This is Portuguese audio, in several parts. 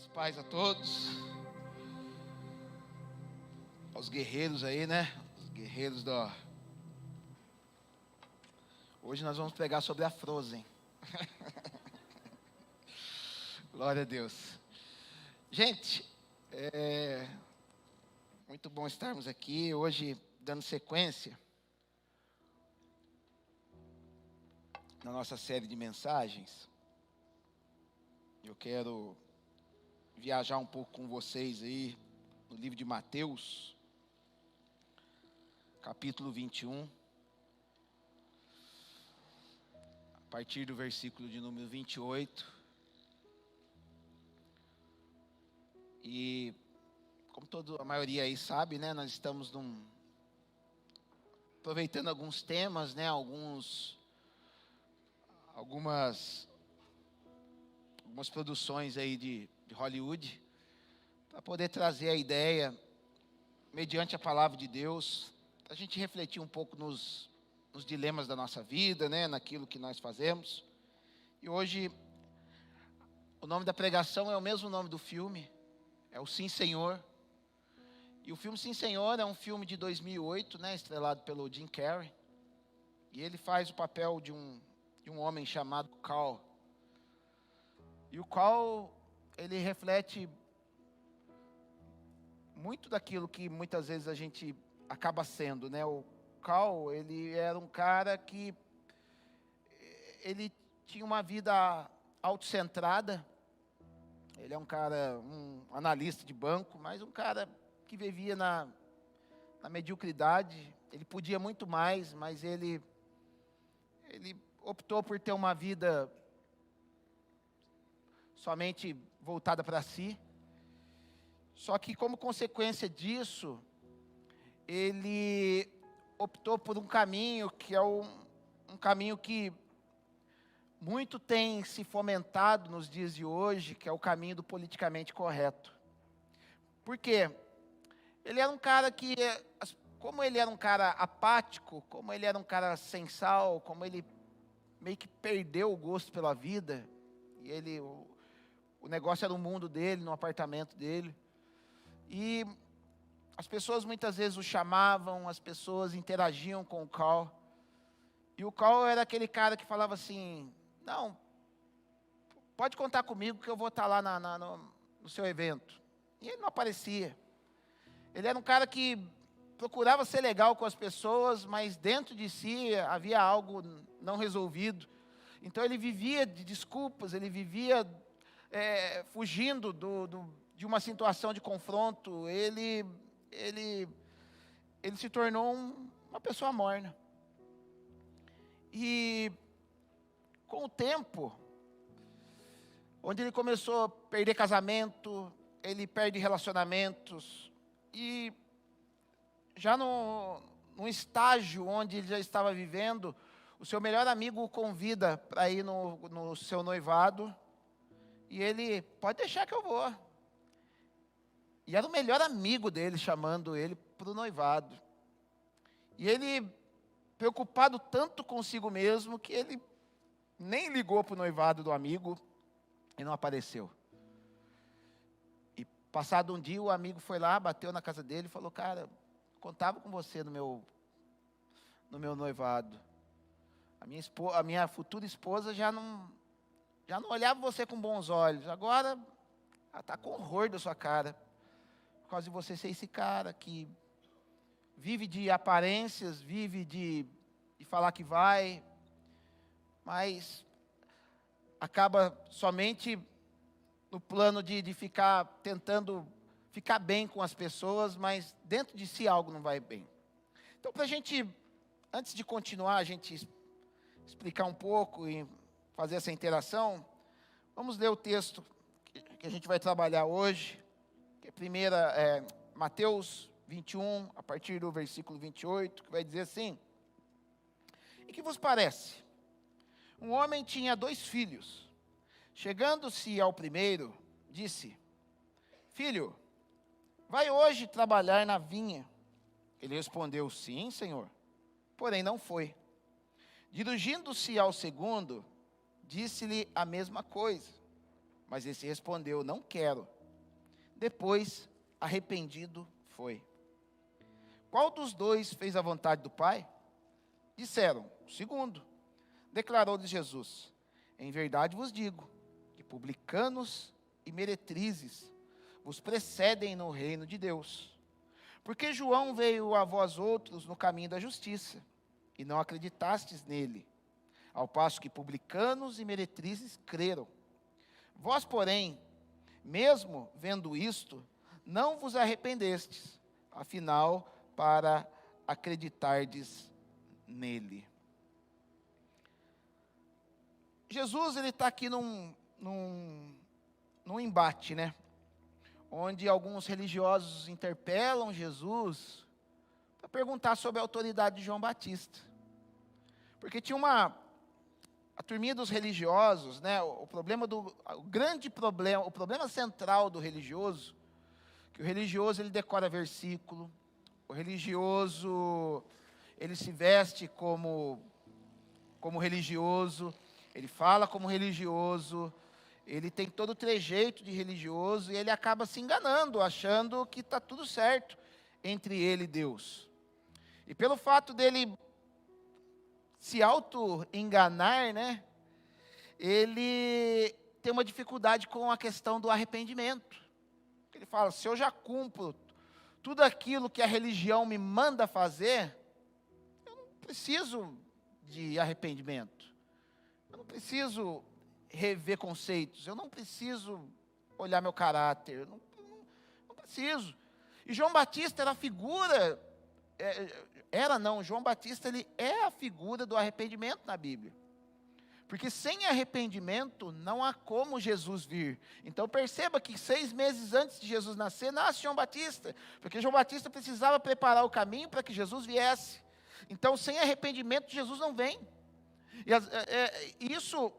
As paz a todos, aos guerreiros aí, né? Os guerreiros da... Hoje nós vamos pregar sobre a Frozen. Glória a Deus. Gente, muito bom estarmos aqui hoje dando sequência na nossa série de mensagens. Eu quero viajar um pouco com vocês aí no livro de Mateus, capítulo 21, a partir do versículo de número 28. E, como a maioria aí sabe, né, nós estamos aproveitando alguns temas, né, algumas produções aí de Hollywood, para poder trazer a ideia, mediante a palavra de Deus, a gente refletir um pouco nos dilemas da nossa vida, né, naquilo que nós fazemos. E hoje, o nome da pregação é o mesmo nome do filme, é o Sim, Senhor. E o filme Sim, Senhor é um filme de 2008, né, estrelado pelo Jim Carrey. E ele faz o papel de um homem chamado Cal. E o Cal, ele reflete muito daquilo que muitas vezes a gente acaba sendo, né? O Cal, ele era um cara que ele tinha uma vida autocentrada. Ele é um cara, um analista de banco, mas um cara que vivia na mediocridade. Ele podia muito mais, mas ele optou por ter uma vida somente voltada para si. Só que, como consequência disso, ele optou por um caminho que é um caminho que muito tem se fomentado nos dias de hoje, que é o caminho do politicamente correto. Por quê? Ele era um cara que, como ele era um cara apático, como ele era um cara sem sal, como ele meio que perdeu o gosto pela vida, e o negócio era o mundo dele, no apartamento dele, e as pessoas muitas vezes o chamavam, as pessoas interagiam com o Cal, e o Cal era aquele cara que falava assim: não, pode contar comigo que eu vou estar lá no seu evento. E ele não aparecia. Ele era um cara que procurava ser legal com as pessoas, mas dentro de si havia algo não resolvido. Então ele vivia de desculpas, ele vivia fugindo de uma situação de confronto. Ele se tornou uma pessoa morna. E com o tempo, onde ele começou a perder casamento, ele perde relacionamentos, e já num estágio onde ele já estava vivendo, o seu melhor amigo o convida para ir no seu noivado, e ele: pode deixar que eu vou. E era o melhor amigo dele chamando ele para o noivado. E ele, preocupado tanto consigo mesmo, que ele nem ligou para o noivado do amigo e não apareceu. E passado um dia, o amigo foi lá, bateu na casa dele e falou: cara, contava com você no meu noivado. A minha futura esposa já não olhava você com bons olhos. Agora, ela está com horror da sua cara, por causa de você ser esse cara que vive de aparências, vive de falar que vai, mas acaba somente no plano de ficar tentando ficar bem com as pessoas, mas dentro de si algo não vai bem. Então, para a gente, antes de continuar, a gente explicar um pouco e fazer essa interação, vamos ler o texto que a gente vai trabalhar hoje, que é Mateus 21, a partir do versículo 28, que vai dizer assim: e que vos parece? Um homem tinha 2 filhos. Chegando-se ao primeiro, disse: filho, vai hoje trabalhar na vinha. Ele respondeu: sim, senhor. Porém não foi. Dirigindo-se ao segundo, disse-lhe a mesma coisa. Mas esse respondeu: não quero. Depois, arrependido, foi. Qual dos dois fez a vontade do Pai? Disseram: o segundo. Declarou-lhes Jesus: em verdade vos digo, que publicanos e meretrizes vos precedem no reino de Deus. Porque João veio a vós outros no caminho da justiça, e não acreditastes nele, ao passo que publicanos e meretrizes creram. Vós, porém, mesmo vendo isto, não vos arrependestes, afinal, para acreditardes nele. Jesus, ele está aqui num embate, né? Onde alguns religiosos interpelam Jesus para perguntar sobre a autoridade de João Batista. Porque tinha a turminha dos religiosos, né? O problema central do religioso, que o religioso ele decora versículo, o religioso ele se veste como religioso, ele fala como religioso, ele tem todo o trejeito de religioso e ele acaba se enganando, achando que está tudo certo entre ele e Deus. E pelo fato dele se auto-enganar, né, ele tem uma dificuldade com a questão do arrependimento. Ele fala: se eu já cumpro tudo aquilo que a religião me manda fazer, eu não preciso de arrependimento. Eu não preciso rever conceitos, eu não preciso olhar meu caráter, eu não preciso. E João Batista era a figura, João Batista ele é a figura do arrependimento na Bíblia. Porque sem arrependimento não há como Jesus vir. Então perceba que 6 meses antes de Jesus nascer, nasce João Batista. Porque João Batista precisava preparar o caminho para que Jesus viesse. Então sem arrependimento Jesus não vem. E isso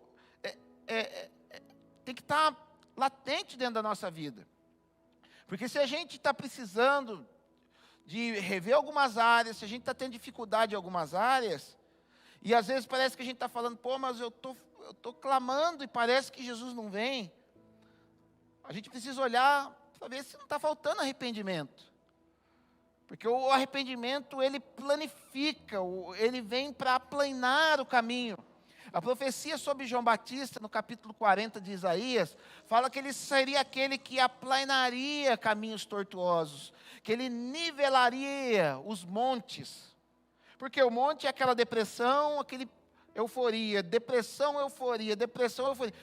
tem que estar latente dentro da nossa vida. Porque se a gente está precisando de rever algumas áreas, se a gente está tendo dificuldade em algumas áreas, e às vezes parece que a gente está falando: pô, mas eu tô clamando e parece que Jesus não vem. A gente precisa olhar para ver se não está faltando arrependimento. Porque o arrependimento, ele planifica, ele vem para aplanar o caminho. A profecia sobre João Batista, no capítulo 40 de Isaías, fala que ele seria aquele que aplanaria caminhos tortuosos, que ele nivelaria os montes. Porque o monte é aquela depressão, aquele euforia, depressão, euforia, depressão, euforia.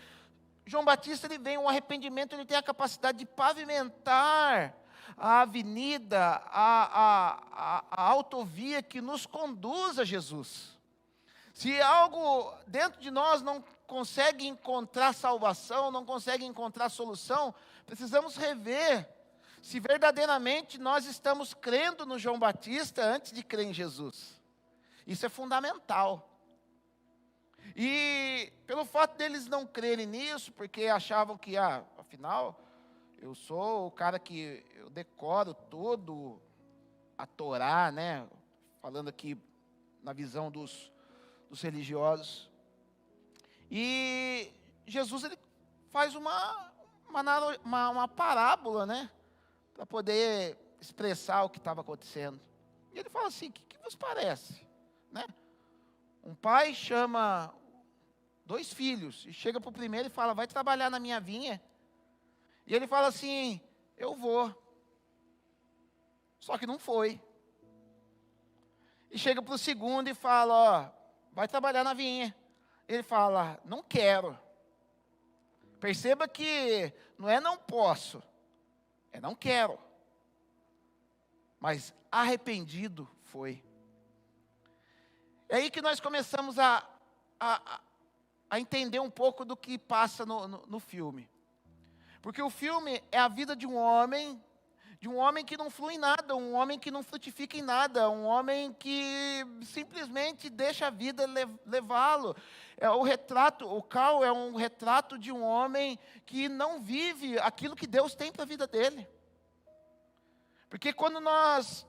João Batista, ele vem, o arrependimento, ele tem a capacidade de pavimentar a avenida, a autovia que nos conduz a Jesus. Se algo dentro de nós não consegue encontrar salvação, não consegue encontrar solução, precisamos rever se verdadeiramente nós estamos crendo no João Batista antes de crer em Jesus. Isso é fundamental. E pelo fato deles não crerem nisso, porque achavam que, afinal, eu sou o cara que eu decoro todo a Torá, né? Falando aqui na visão dos religiosos. E Jesus, ele faz uma parábola, né? Para poder expressar o que estava acontecendo. E ele fala assim: o que vos parece? Né? Um pai chama 2 filhos e chega para o primeiro e fala: vai trabalhar na minha vinha. E ele fala assim: eu vou. Só que não foi. E chega para o segundo e fala: vai trabalhar na vinha. Ele fala: não quero. Perceba que não é não posso, é não quero. Mas arrependido foi. É aí que nós começamos a entender um pouco do que passa no filme. Porque o filme é a vida de um homem que não flui em nada, um homem que não frutifica em nada, um homem que simplesmente deixa a vida levá-lo. O Cal é um retrato de um homem que não vive aquilo que Deus tem para a vida dele. Porque quando nós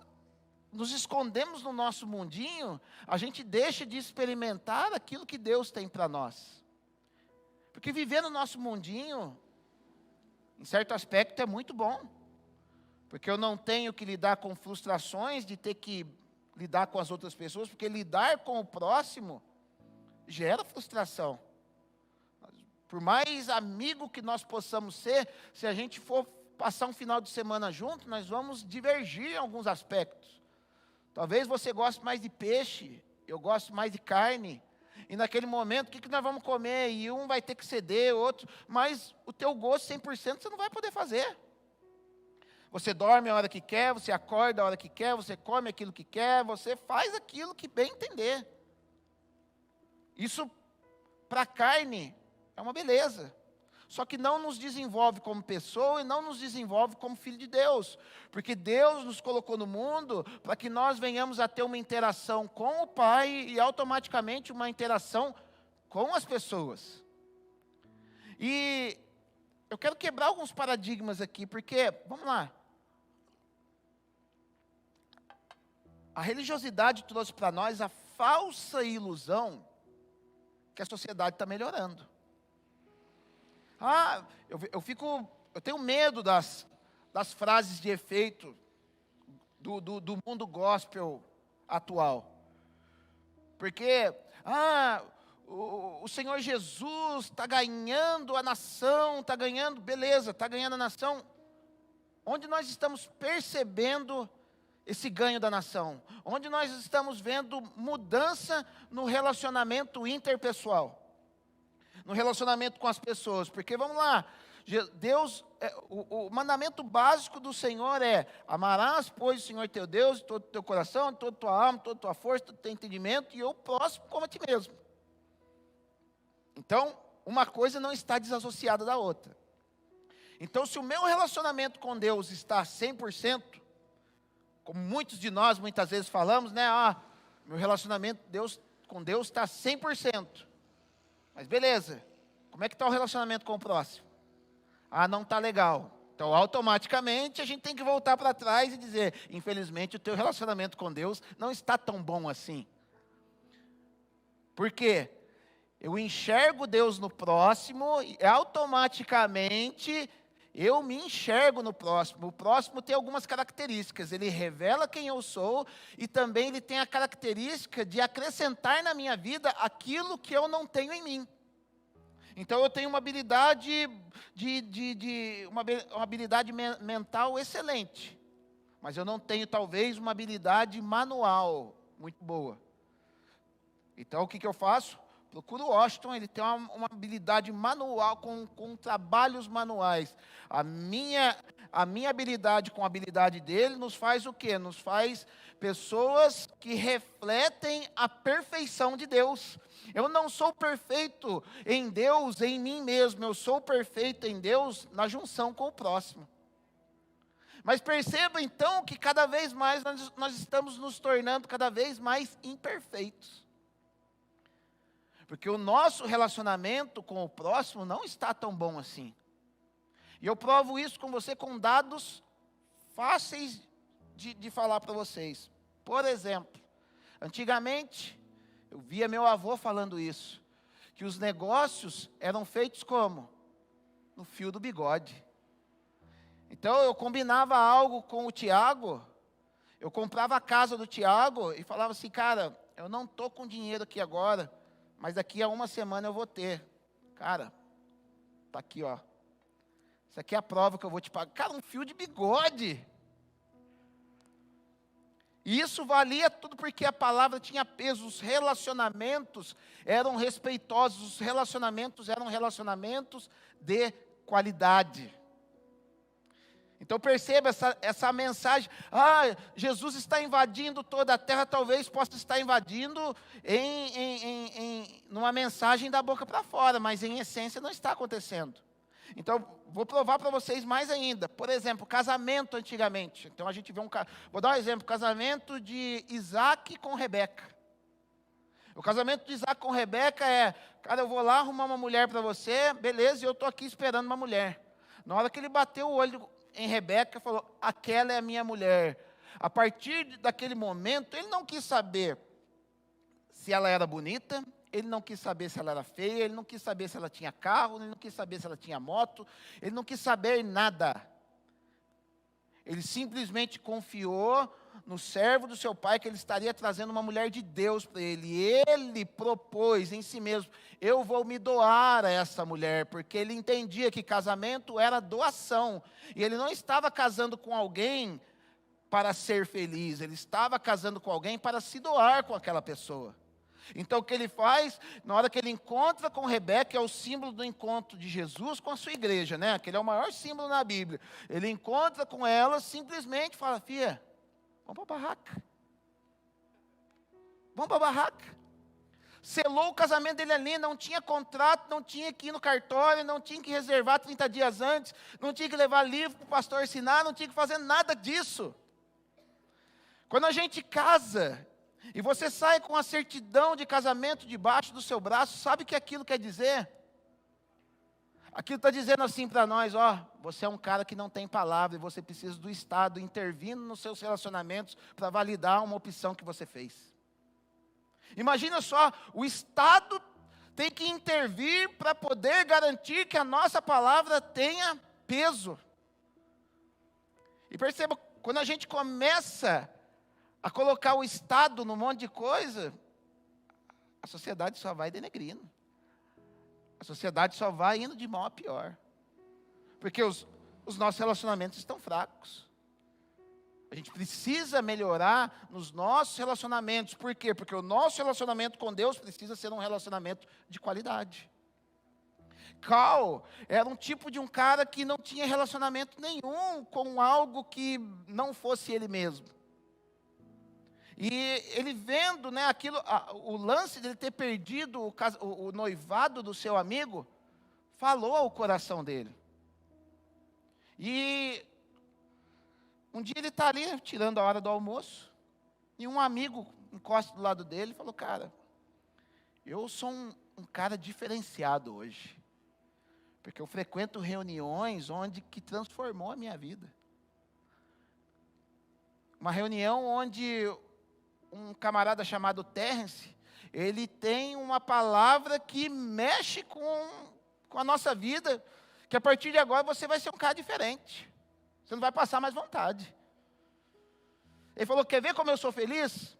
nos escondemos no nosso mundinho, a gente deixa de experimentar aquilo que Deus tem para nós. Porque viver no nosso mundinho em certo aspecto é muito bom, porque eu não tenho que lidar com frustrações de ter que lidar com as outras pessoas, porque lidar com o próximo gera frustração. Por mais amigo que nós possamos ser, se a gente for passar um final de semana junto, nós vamos divergir em alguns aspectos. Talvez você goste mais de peixe, eu gosto mais de carne, e naquele momento, o que nós vamos comer? E um vai ter que ceder, outro, mas o teu gosto 100% você não vai poder fazer. Você dorme a hora que quer, você acorda a hora que quer, você come aquilo que quer, você faz aquilo que bem entender. Isso, para a carne, é uma beleza. Só que não nos desenvolve como pessoa e não nos desenvolve como filho de Deus. Porque Deus nos colocou no mundo para que nós venhamos a ter uma interação com o Pai e automaticamente uma interação com as pessoas. E eu quero quebrar alguns paradigmas aqui, porque, vamos lá. A religiosidade trouxe para nós a falsa ilusão que a sociedade está melhorando. Eu tenho medo das frases de efeito do mundo gospel atual. Porque, o Senhor Jesus está ganhando a nação, está ganhando, beleza, está ganhando a nação. Onde nós estamos percebendo esse ganho da nação? Onde nós estamos vendo mudança no relacionamento interpessoal? No relacionamento com as pessoas, porque vamos lá, Deus, o mandamento básico do Senhor é: amarás, pois, o Senhor teu Deus, de todo o teu coração, de toda a tua alma, de toda a tua força, de todo o teu entendimento, e o próximo como a ti mesmo. Então, uma coisa não está desassociada da outra. Então, se o meu relacionamento com Deus está 100%, como muitos de nós muitas vezes falamos, né? Meu relacionamento com Deus está 100%. Mas beleza, como é que está o relacionamento com o próximo? Não está legal. Então, automaticamente, a gente tem que voltar para trás e dizer: infelizmente, o teu relacionamento com Deus não está tão bom assim. Por quê? Eu enxergo Deus no próximo e automaticamente eu me enxergo no próximo. O próximo tem algumas características. Ele revela quem eu sou e também ele tem a característica de acrescentar na minha vida aquilo que eu não tenho em mim. Então eu tenho uma habilidade uma habilidade mental excelente, mas eu não tenho talvez uma habilidade manual muito boa. Então o que eu faço? Procuro o Washington, ele tem uma habilidade manual, com trabalhos manuais. A minha habilidade com a habilidade dele nos faz o quê? Nos faz pessoas que refletem a perfeição de Deus. Eu não sou perfeito em Deus, em mim mesmo. Eu sou perfeito em Deus na junção com o próximo. Mas perceba então que cada vez mais nós estamos nos tornando cada vez mais imperfeitos. Porque o nosso relacionamento com o próximo não está tão bom assim. E eu provo isso com você com dados fáceis de falar para vocês. Por exemplo, antigamente, eu via meu avô falando isso, que os negócios eram feitos como? No fio do bigode. Então eu combinava algo com o Tiago, eu comprava a casa do Tiago e falava assim: cara, eu não estou com dinheiro aqui agora, mas daqui a uma semana eu vou ter. Cara, tá aqui, ó. Isso aqui é a prova que eu vou te pagar. Cara, um fio de bigode. E isso valia tudo porque a palavra tinha peso. Os relacionamentos eram respeitosos. Os relacionamentos eram relacionamentos de qualidade. Então perceba essa mensagem: Jesus está invadindo toda a terra. Talvez possa estar invadindo numa mensagem da boca para fora, mas em essência não está acontecendo. Então vou provar para vocês mais ainda. Por exemplo, casamento antigamente. Então a gente vê vou dar um exemplo: casamento de Isaac com Rebeca. O casamento de Isaac com Rebeca é: cara, eu vou lá arrumar uma mulher para você, beleza, e eu estou aqui esperando uma mulher. Na hora que ele bateu o olho em Rebeca, falou: aquela é a minha mulher. A partir daquele momento, ele não quis saber se ela era bonita, ele não quis saber se ela era feia, ele não quis saber se ela tinha carro, ele não quis saber se ela tinha moto, ele não quis saber nada. Ele simplesmente confiou no servo do seu pai que ele estaria trazendo uma mulher de Deus para ele. E ele propôs em si mesmo: eu vou me doar a essa mulher, porque ele entendia que casamento era doação. E ele não estava casando com alguém para ser feliz, ele estava casando com alguém para se doar com aquela pessoa. Então o que ele faz, na hora que ele encontra com Rebeca, é o símbolo do encontro de Jesus com a sua igreja, né? Aquele é o maior símbolo na Bíblia. Ele encontra com ela, simplesmente fala: filha, vamos para a barraca. Vamos para a barraca. Selou o casamento dele ali, não tinha contrato, não tinha que ir no cartório, não tinha que reservar 30 dias antes, não tinha que levar livro para o pastor assinar, não tinha que fazer nada disso. Quando a gente casa, e você sai com a certidão de casamento debaixo do seu braço, sabe o que aquilo quer dizer? Aquilo está dizendo assim para nós: ó, você é um cara que não tem palavra e você precisa do Estado intervindo nos seus relacionamentos para validar uma opção que você fez. Imagina só, o Estado tem que intervir para poder garantir que a nossa palavra tenha peso. E perceba, quando a gente começa a colocar o Estado num monte de coisa, a sociedade só vai denegrindo. A sociedade só vai indo de mal a pior. Porque os nossos relacionamentos estão fracos. A gente precisa melhorar nos nossos relacionamentos. Por quê? Porque o nosso relacionamento com Deus precisa ser um relacionamento de qualidade. Cal era um tipo de um cara que não tinha relacionamento nenhum com algo que não fosse ele mesmo. E ele vendo, né, o lance dele ter perdido o noivado do seu amigo, falou ao coração dele. E um dia ele está ali, tirando a hora do almoço, e um amigo encosta do lado dele e falou: cara, eu sou um cara diferenciado hoje, porque eu frequento reuniões que transformou a minha vida. Uma reunião onde um camarada chamado Terence, ele tem uma palavra que mexe com a nossa vida, que a partir de agora você vai ser um cara diferente. Você não vai passar mais vontade. Ele falou: quer ver como eu sou feliz?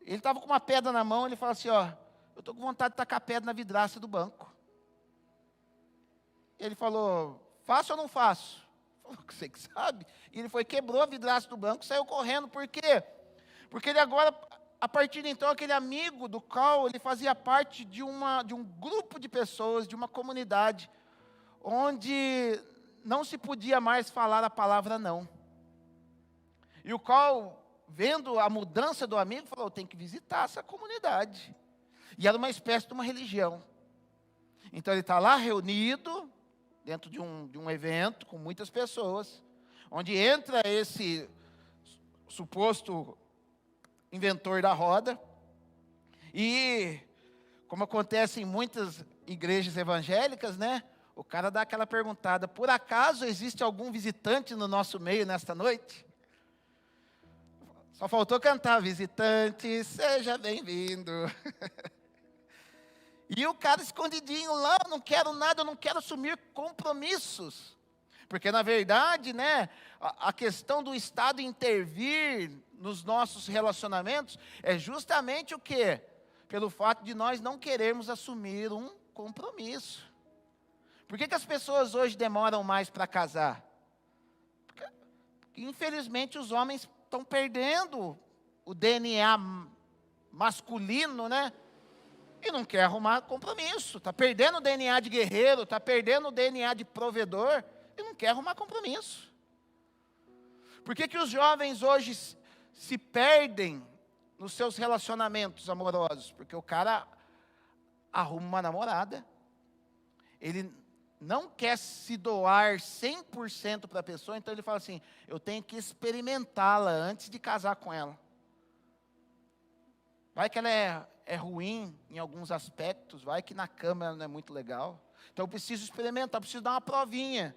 Ele estava com uma pedra na mão, ele falou assim: ó, eu estou com vontade de tacar pedra na vidraça do banco. Ele falou: faço ou não faço? Eu falei: você que sabe. E ele foi, quebrou a vidraça do banco, saiu correndo. Por quê? Porque ele agora, a partir de então, aquele amigo do Cal, ele fazia parte de um grupo de pessoas, de uma comunidade, onde não se podia mais falar a palavra não. E o Cal, vendo a mudança do amigo, falou: tem que visitar essa comunidade. E era uma espécie de uma religião. Então ele está lá reunido, dentro de um evento, com muitas pessoas, onde entra esse suposto inventor da roda, e, como acontece em muitas igrejas evangélicas, né, o cara dá aquela perguntada: por acaso existe algum visitante no nosso meio nesta noite? Só faltou cantar: visitante, seja bem-vindo. E o cara escondidinho lá: não quero nada, eu não quero assumir compromissos. Porque, na verdade, né, a questão do Estado intervir nos nossos relacionamentos é justamente o quê? Pelo fato de nós não querermos assumir um compromisso. Por que as pessoas hoje demoram mais para casar? Porque, infelizmente, os homens estão perdendo o DNA masculino, né? E não quer arrumar compromisso. Está perdendo o DNA de guerreiro, está perdendo o DNA de provedor, e não quer arrumar compromisso. Por que os jovens hoje se perdem nos seus relacionamentos amorosos? Porque o cara arruma uma namorada, ele não quer se doar 100% para a pessoa, então ele fala assim: eu tenho que experimentá-la antes de casar com ela. Vai que ela é ruim em alguns aspectos, vai que na cama ela não é muito legal. Então eu preciso experimentar, eu preciso dar uma provinha.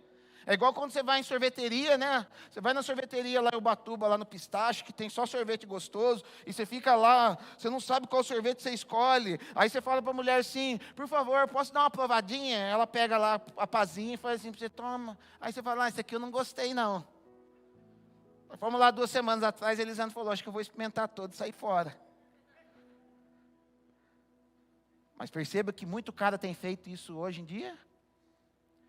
É igual quando você vai em sorveteria, né? Você vai na sorveteria lá em Ubatuba, lá no Pistache, que tem só sorvete gostoso, e você fica lá, você não sabe qual sorvete você escolhe. Aí você fala para a mulher assim, por favor, posso dar uma provadinha? Ela pega lá a pazinha e faz assim, você toma. Aí você fala, esse aqui eu não gostei não. Fomos lá 2 semanas atrás, Elisandro falou, acho que eu vou experimentar todo e sair fora. Mas perceba que muito cara tem feito isso hoje em dia.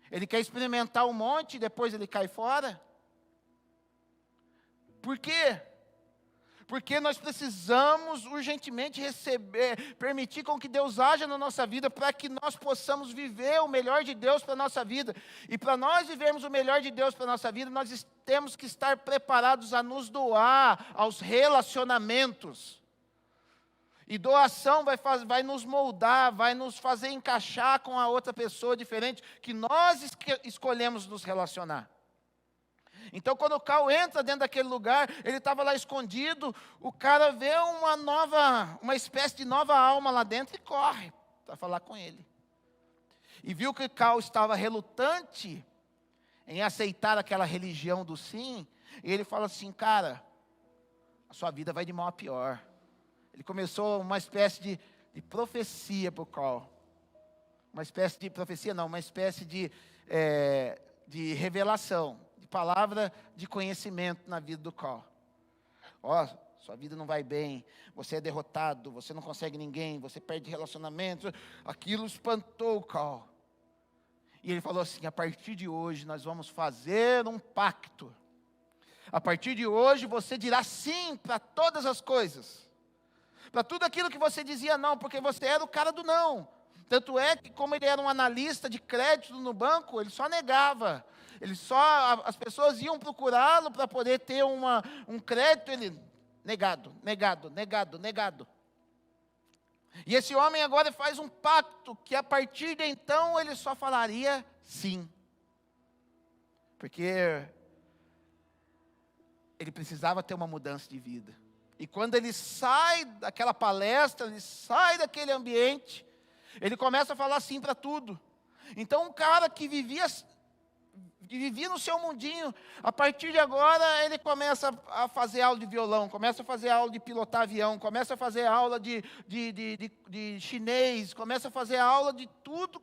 Ele quer experimentar um monte e depois ele cai fora. Por quê? Porque nós precisamos urgentemente permitir com que Deus haja na nossa vida, para que nós possamos viver o melhor de Deus para a nossa vida. E para nós vivermos o melhor de Deus para a nossa vida, nós temos que estar preparados a nos doar aos relacionamentos. E doação vai nos moldar, vai nos fazer encaixar com a outra pessoa diferente, que nós escolhemos nos relacionar. Então, quando o Cal entra dentro daquele lugar, ele estava lá escondido, o cara vê uma espécie de nova alma lá dentro e corre para falar com ele. E viu que o Cal estava relutante em aceitar aquela religião do sim, e ele fala assim, cara, a sua vida vai de mal a pior. Ele começou uma espécie de profecia para o Cal. Uma espécie de profecia, não, uma espécie de revelação, de palavra de conhecimento na vida do Cal. Ó, sua vida não vai bem, você é derrotado, você não consegue ninguém, você perde relacionamentos. Aquilo espantou o Cal. E ele falou assim, a partir de hoje nós vamos fazer um pacto. A partir de hoje você dirá sim para todas as coisas. Para tudo aquilo que você dizia não, porque você era o cara do não. Tanto é que, como ele era um analista de crédito no banco, ele só negava. As pessoas iam procurá-lo para poder ter um crédito, ele, negado. E esse homem agora faz um pacto, que a partir de então ele só falaria sim. Porque ele precisava ter uma mudança de vida. E quando ele sai daquela palestra, ele sai daquele ambiente, ele começa a falar sim para tudo. Então um cara que vivia no seu mundinho, a partir de agora ele começa a fazer aula de violão, começa a fazer aula de pilotar avião, começa a fazer aula de chinês, começa a fazer aula de tudo.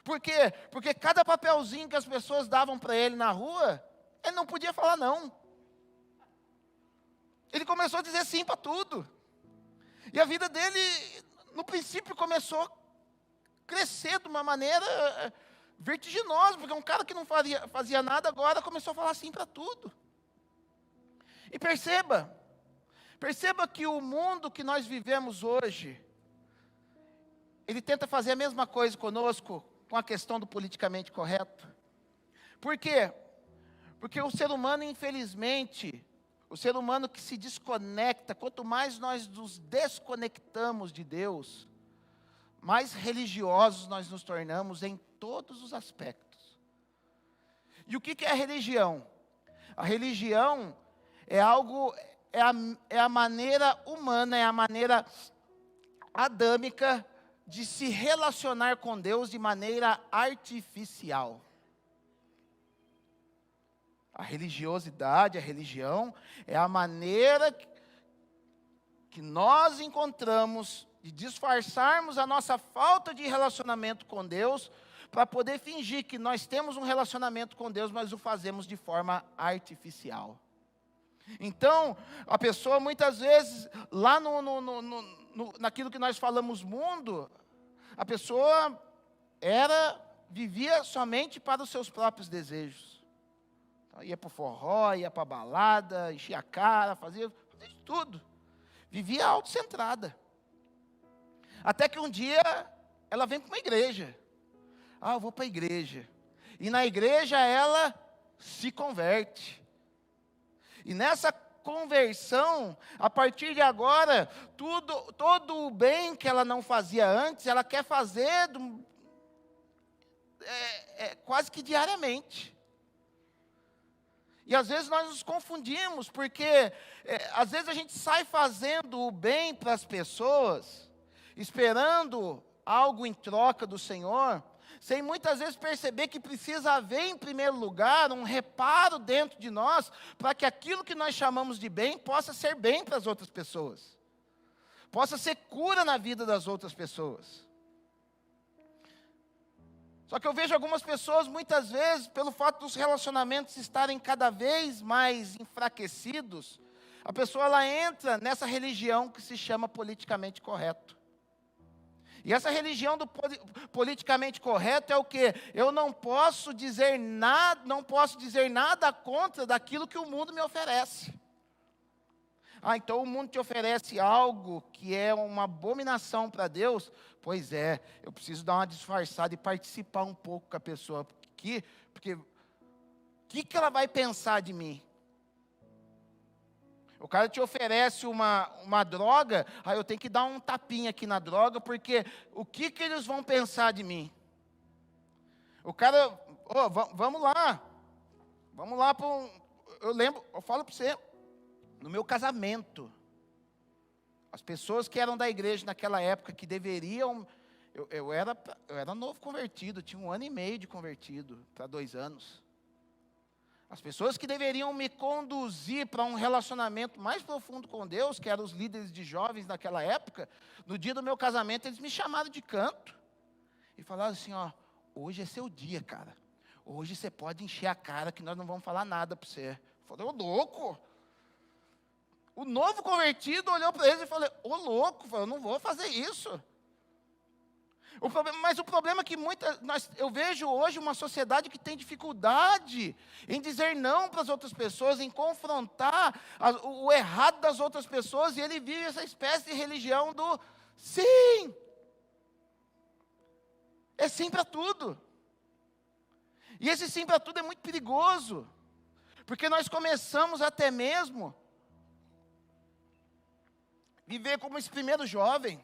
Por quê? Porque cada papelzinho que as pessoas davam para ele na rua, ele não podia falar não. Ele começou a dizer sim para tudo. E a vida dele, no princípio, começou a crescer de uma maneira vertiginosa, porque um cara que não fazia nada agora começou a falar sim para tudo. E perceba que o mundo que nós vivemos hoje, ele tenta fazer a mesma coisa conosco, com a questão do politicamente correto. Por quê? Porque o ser humano, infelizmente, o ser humano que se desconecta, quanto mais nós nos desconectamos de Deus, mais religiosos nós nos tornamos em todos os aspectos. E o que é a religião? A religião é a maneira humana, é a maneira adâmica de se relacionar com Deus de maneira artificial. A religiosidade, a religião, é a maneira que nós encontramos de disfarçarmos a nossa falta de relacionamento com Deus, para poder fingir que nós temos um relacionamento com Deus, mas o fazemos de forma artificial. Então, a pessoa muitas vezes, lá naquilo que nós falamos mundo, a pessoa vivia somente para os seus próprios desejos. Ia para o forró, ia para a balada, enchia a cara, fazia de tudo. Vivia autocentrada. Até que um dia, ela vem para uma igreja. Eu vou para a igreja. E na igreja ela se converte. E nessa conversão, a partir de agora, todo o bem que ela não fazia antes, ela quer fazer quase que diariamente. E às vezes nós nos confundimos, porque às vezes a gente sai fazendo o bem para as pessoas, esperando algo em troca do Senhor, sem muitas vezes perceber que precisa haver, em primeiro lugar, um reparo dentro de nós, para que aquilo que nós chamamos de bem possa ser bem para as outras pessoas, possa ser cura na vida das outras pessoas. Só que eu vejo algumas pessoas, muitas vezes, pelo fato dos relacionamentos estarem cada vez mais enfraquecidos, a pessoa ela entra nessa religião que se chama politicamente correto. E essa religião do politicamente correto é o quê? Eu não posso dizer nada contra daquilo que o mundo me oferece. Então o mundo te oferece algo que é uma abominação para Deus? Pois é, eu preciso dar uma disfarçada e participar um pouco com a pessoa aqui, porque o que ela vai pensar de mim? O cara te oferece uma droga, aí eu tenho que dar um tapinha aqui na droga, porque o que eles vão pensar de mim? O cara, vamos lá para eu falo para você, no meu casamento, as pessoas que eram da igreja naquela época, que deveriam, eu era novo convertido, tinha 1 ano e meio de convertido, para 2 anos. As pessoas que deveriam me conduzir para um relacionamento mais profundo com Deus, que eram os líderes de jovens naquela época, no dia do meu casamento, eles me chamaram de canto. E falaram assim, hoje é seu dia, cara. Hoje você pode encher a cara que nós não vamos falar nada para você. Eu falei, ô louco. O novo convertido olhou para eles e falou, ô louco, eu não vou fazer isso. Mas o problema é que eu vejo hoje uma sociedade que tem dificuldade em dizer não para as outras pessoas, em confrontar o errado das outras pessoas, e ele vive essa espécie de religião do sim. É sim para tudo. E esse sim para tudo é muito perigoso, porque nós começamos até mesmo viver como esse primeiro jovem,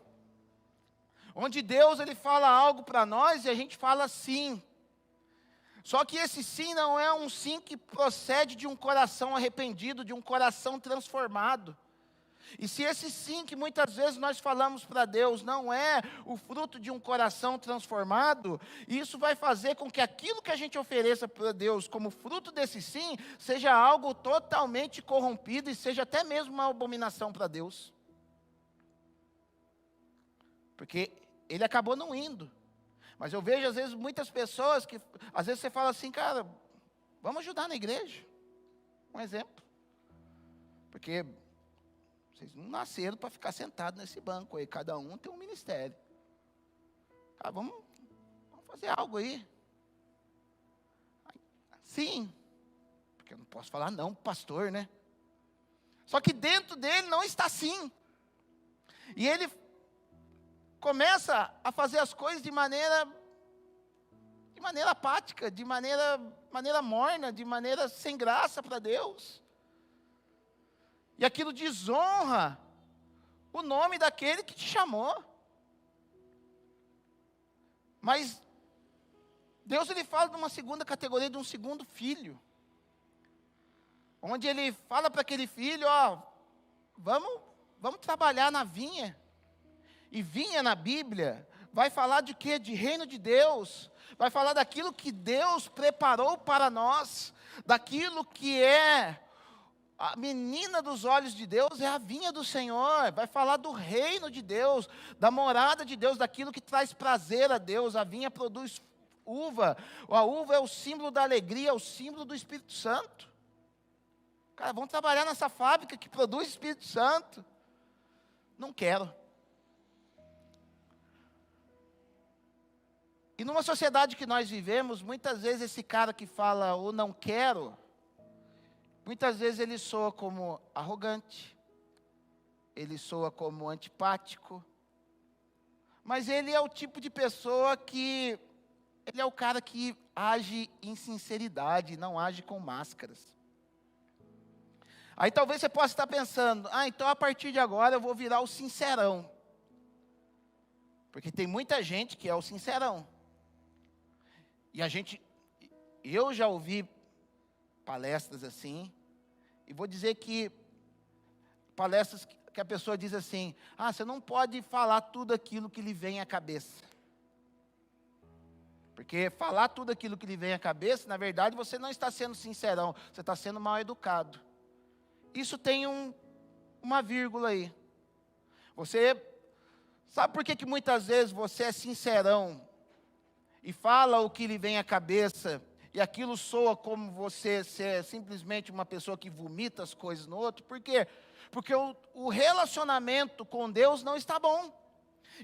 onde Deus ele fala algo para nós e a gente fala sim. Só que esse sim não é um sim que procede de um coração arrependido, de um coração transformado. E se esse sim que muitas vezes nós falamos para Deus não é o fruto de um coração transformado, isso vai fazer com que aquilo que a gente ofereça para Deus como fruto desse sim, seja algo totalmente corrompido e seja até mesmo uma abominação para Deus. Porque ele acabou não indo. Mas eu vejo às vezes muitas pessoas que, às vezes você fala assim, cara, vamos ajudar na igreja. Um exemplo. Porque vocês não nasceram para ficar sentados nesse banco aí, cada um tem um ministério. Cara, vamos fazer algo aí. Sim. Porque eu não posso falar não pro pastor, né? Só que dentro dele não está assim. E ele começa a fazer as coisas de maneira apática, de maneira morna, de maneira sem graça para Deus. E aquilo desonra o nome daquele que te chamou. Mas Deus ele fala de uma segunda categoria, de um segundo filho. Onde ele fala para aquele filho, vamos trabalhar na vinha. E vinha na Bíblia, vai falar de quê? De reino de Deus, vai falar daquilo que Deus preparou para nós, daquilo que é a menina dos olhos de Deus, é a vinha do Senhor, vai falar do reino de Deus, da morada de Deus, daquilo que traz prazer a Deus. A vinha produz uva, a uva é o símbolo da alegria, é o símbolo do Espírito Santo. Cara, vamos trabalhar nessa fábrica que produz Espírito Santo. Não quero. E numa sociedade que nós vivemos, muitas vezes esse cara que fala o não quero, muitas vezes ele soa como arrogante, ele soa como antipático, mas ele é o tipo de pessoa que, ele é o cara que age em sinceridade, não age com máscaras. Aí talvez você possa estar pensando, então a partir de agora eu vou virar o sincerão. Porque tem muita gente que é o sincerão. E eu já ouvi palestras assim, e vou dizer que palestras que a pessoa diz assim, você não pode falar tudo aquilo que lhe vem à cabeça. Porque falar tudo aquilo que lhe vem à cabeça, na verdade, você não está sendo sincerão, você está sendo mal educado. Isso tem uma vírgula aí. Você sabe por que muitas vezes você é sincerão e fala o que lhe vem à cabeça, e aquilo soa como você ser simplesmente uma pessoa que vomita as coisas no outro? Por quê? Porque o relacionamento com Deus não está bom.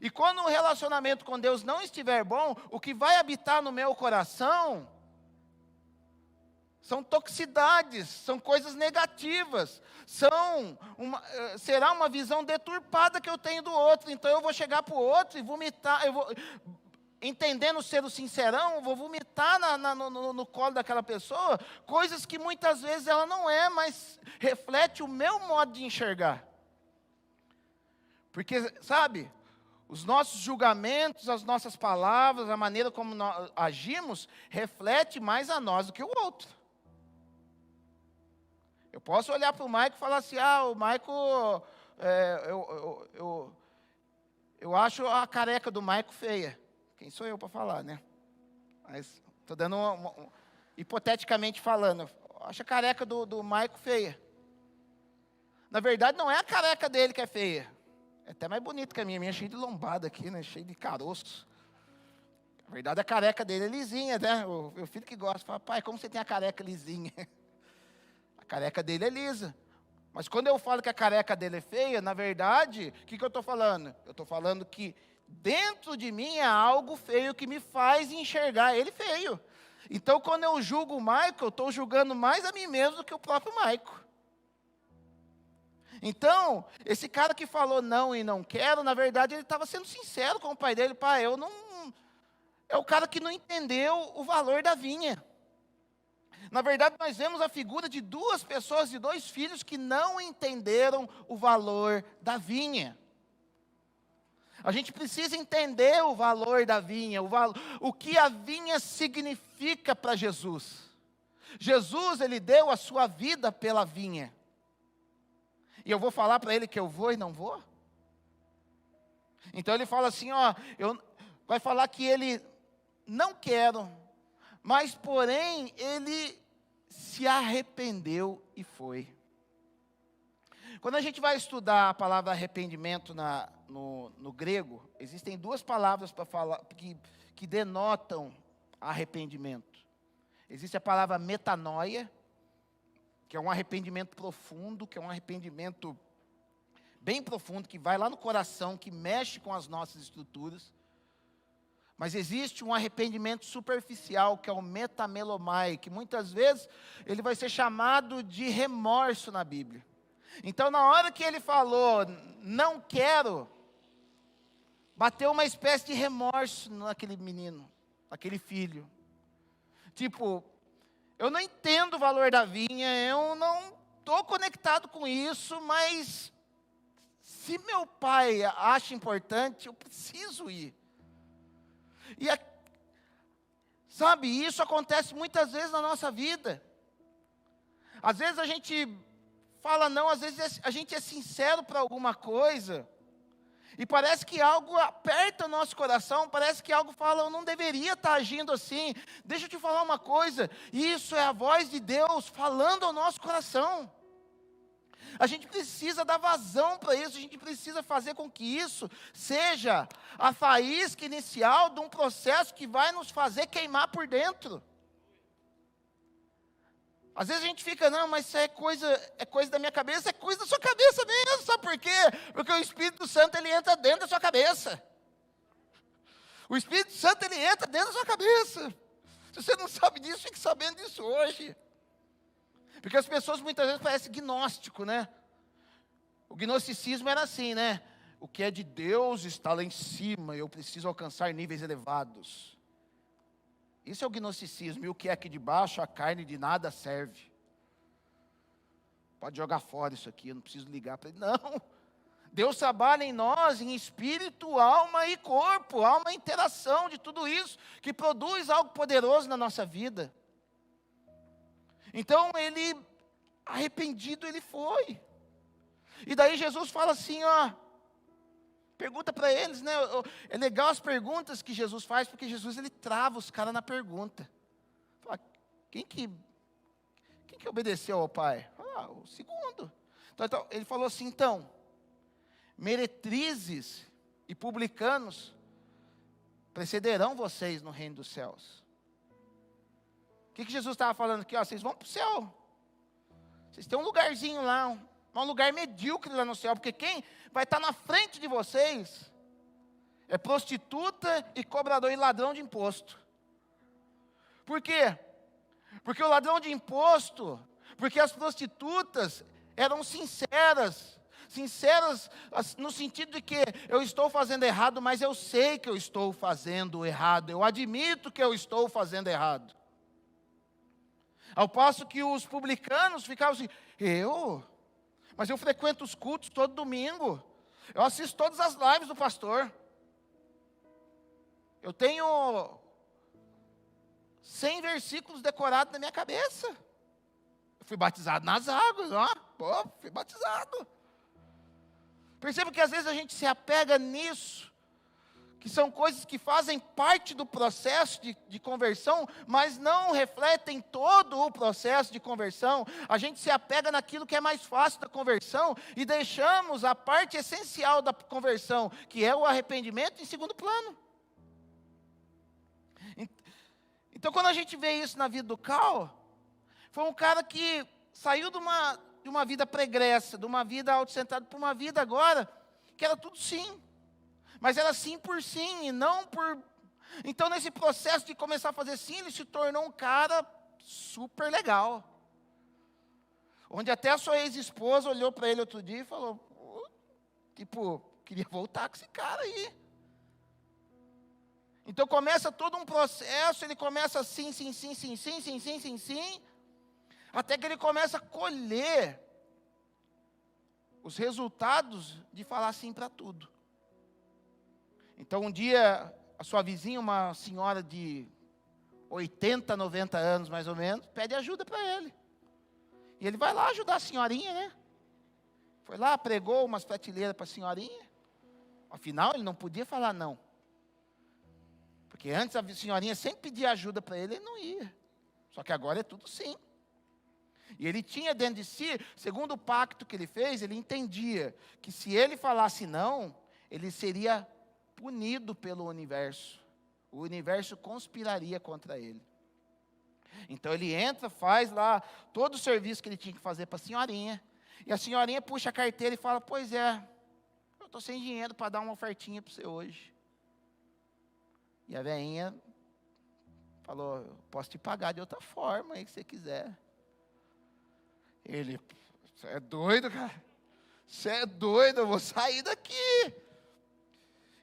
E quando o relacionamento com Deus não estiver bom, o que vai habitar no meu coração são toxicidades, são coisas negativas, será uma visão deturpada que eu tenho do outro. Então eu vou chegar para o outro e vomitar, entendendo ser o sincerão, eu vou vomitar no colo daquela pessoa, coisas que muitas vezes ela não é, mas reflete o meu modo de enxergar. Porque, sabe, os nossos julgamentos, as nossas palavras, a maneira como nós agimos, reflete mais a nós do que o outro. Eu posso olhar para o Maico e falar assim, o Maico, eu acho a careca do Maico feia. Quem sou eu para falar, né? Mas estou dando hipoteticamente falando, eu acho a careca do Maico feia. Na verdade, não é a careca dele que é feia. É até mais bonito que a minha é cheia de lombada aqui, né? Cheia de caroços. Na verdade, a careca dele é lisinha, né? O meu filho que gosta, fala, pai, como você tem a careca lisinha? A careca dele é lisa. Mas quando eu falo que a careca dele é feia, na verdade, o que eu estou falando? Eu estou falando que dentro de mim é algo feio que me faz enxergar ele feio. Então, quando eu julgo o Maico, eu estou julgando mais a mim mesmo do que o próprio Maico. Então, esse cara que falou não e não quero, na verdade, ele estava sendo sincero com o pai dele. Pai, eu não... É o cara que não entendeu o valor da vinha. Na verdade, nós vemos a figura de duas pessoas, de dois filhos que não entenderam o valor da vinha. A gente precisa entender o valor da vinha, o que a vinha significa para Jesus. Jesus, ele deu a sua vida pela vinha. E eu vou falar para ele que eu vou e não vou? Então ele fala assim, vai falar que ele não quero, mas porém ele se arrependeu e foi. Quando a gente vai estudar a palavra arrependimento no grego, existem duas palavras para falar que denotam arrependimento. Existe a palavra metanoia, que é um arrependimento profundo, que é um arrependimento bem profundo, que vai lá no coração, que mexe com as nossas estruturas. Mas existe um arrependimento superficial, que é o metamelomai, que muitas vezes ele vai ser chamado de remorso na Bíblia. Então, na hora que ele falou, não quero, bateu uma espécie de remorso naquele menino, naquele filho. Tipo, eu não entendo o valor da vinha, eu não estou conectado com isso, mas se meu pai acha importante, eu preciso ir. E, sabe, isso acontece muitas vezes na nossa vida. Às vezes a gente fala não, às vezes a gente é sincero para alguma coisa, e parece que algo aperta o nosso coração, parece que algo fala, eu não deveria estar agindo assim. Deixa eu te falar uma coisa, isso é a voz de Deus falando ao nosso coração. A gente precisa dar vazão para isso, a gente precisa fazer com que isso seja a faísca inicial de um processo que vai nos fazer queimar por dentro. Às vezes a gente fica, não, mas isso é coisa da minha cabeça, é coisa da sua cabeça mesmo, sabe por quê? Porque o Espírito Santo, ele entra dentro da sua cabeça. O Espírito Santo, ele entra dentro da sua cabeça. Se você não sabe disso, fique sabendo disso hoje. Porque as pessoas muitas vezes parecem gnóstico, né? O gnosticismo era assim, né? O que é de Deus está lá em cima, eu preciso alcançar níveis elevados. Isso é o gnosticismo, e o que é aqui de baixo, a carne de nada serve. Pode jogar fora isso aqui, eu não preciso ligar para ele. Não, Deus trabalha em nós, em espírito, alma e corpo. Há uma interação de tudo isso, que produz algo poderoso na nossa vida. Então, ele, arrependido, ele foi. E daí Jesus fala assim, Pergunta para eles, né? É legal as perguntas que Jesus faz, porque Jesus ele trava os caras na pergunta. Fala, quem que obedeceu ao Pai? O segundo. Então, ele falou assim, então, meretrizes e publicanos precederão vocês no reino dos céus. O que Jesus estava falando aqui? Vocês vão para o céu. Vocês têm um lugarzinho lá, um lugar medíocre lá no céu, porque quem vai estar na frente de vocês é prostituta e cobrador e ladrão de imposto. Por quê? Porque o ladrão de imposto, porque as prostitutas eram sinceras no sentido de que eu estou fazendo errado, mas eu sei que eu estou fazendo errado, eu admito que eu estou fazendo errado. Ao passo que os publicanos ficavam assim, mas eu frequento os cultos todo domingo, eu assisto todas as lives do pastor, eu tenho 100 versículos decorados na minha cabeça, eu fui batizado nas águas, fui batizado. Perceba que às vezes a gente se apega nisso, que são coisas que fazem parte do processo de conversão, mas não refletem todo o processo de conversão. A gente se apega naquilo que é mais fácil da conversão e deixamos a parte essencial da conversão, que é o arrependimento, em segundo plano. Então, quando a gente vê isso na vida do Cal, foi um cara que saiu de uma vida pregressa, de uma vida autocentrada, para uma vida agora, que era tudo sim. Mas era sim por sim, e não por... Então, nesse processo de começar a fazer sim, ele se tornou um cara super legal. Onde até a sua ex-esposa olhou para ele outro dia e falou, queria voltar com esse cara aí. Então, começa todo um processo, ele começa sim, até que ele começa a colher os resultados de falar sim para tudo. Então, um dia, a sua vizinha, uma senhora de 80, 90 anos, mais ou menos, pede ajuda para ele. E ele vai lá ajudar a senhorinha, né? Foi lá, pregou umas prateleiras para a senhorinha. Afinal, ele não podia falar não. Porque antes a senhorinha sempre pedia ajuda para ele, ele não ia. Só que agora é tudo sim. E ele tinha dentro de si, segundo o pacto que ele fez, ele entendia que se ele falasse não, ele seria punido pelo universo. O universo conspiraria contra ele. Então ele entra, faz lá todo o serviço que ele tinha que fazer para a senhorinha. E a senhorinha puxa a carteira e fala, pois é, eu estou sem dinheiro para dar uma ofertinha para você hoje. E a velhinha falou, eu posso te pagar de outra forma aí que você quiser. Ele, você é doido, cara? Você é doido, eu vou sair daqui.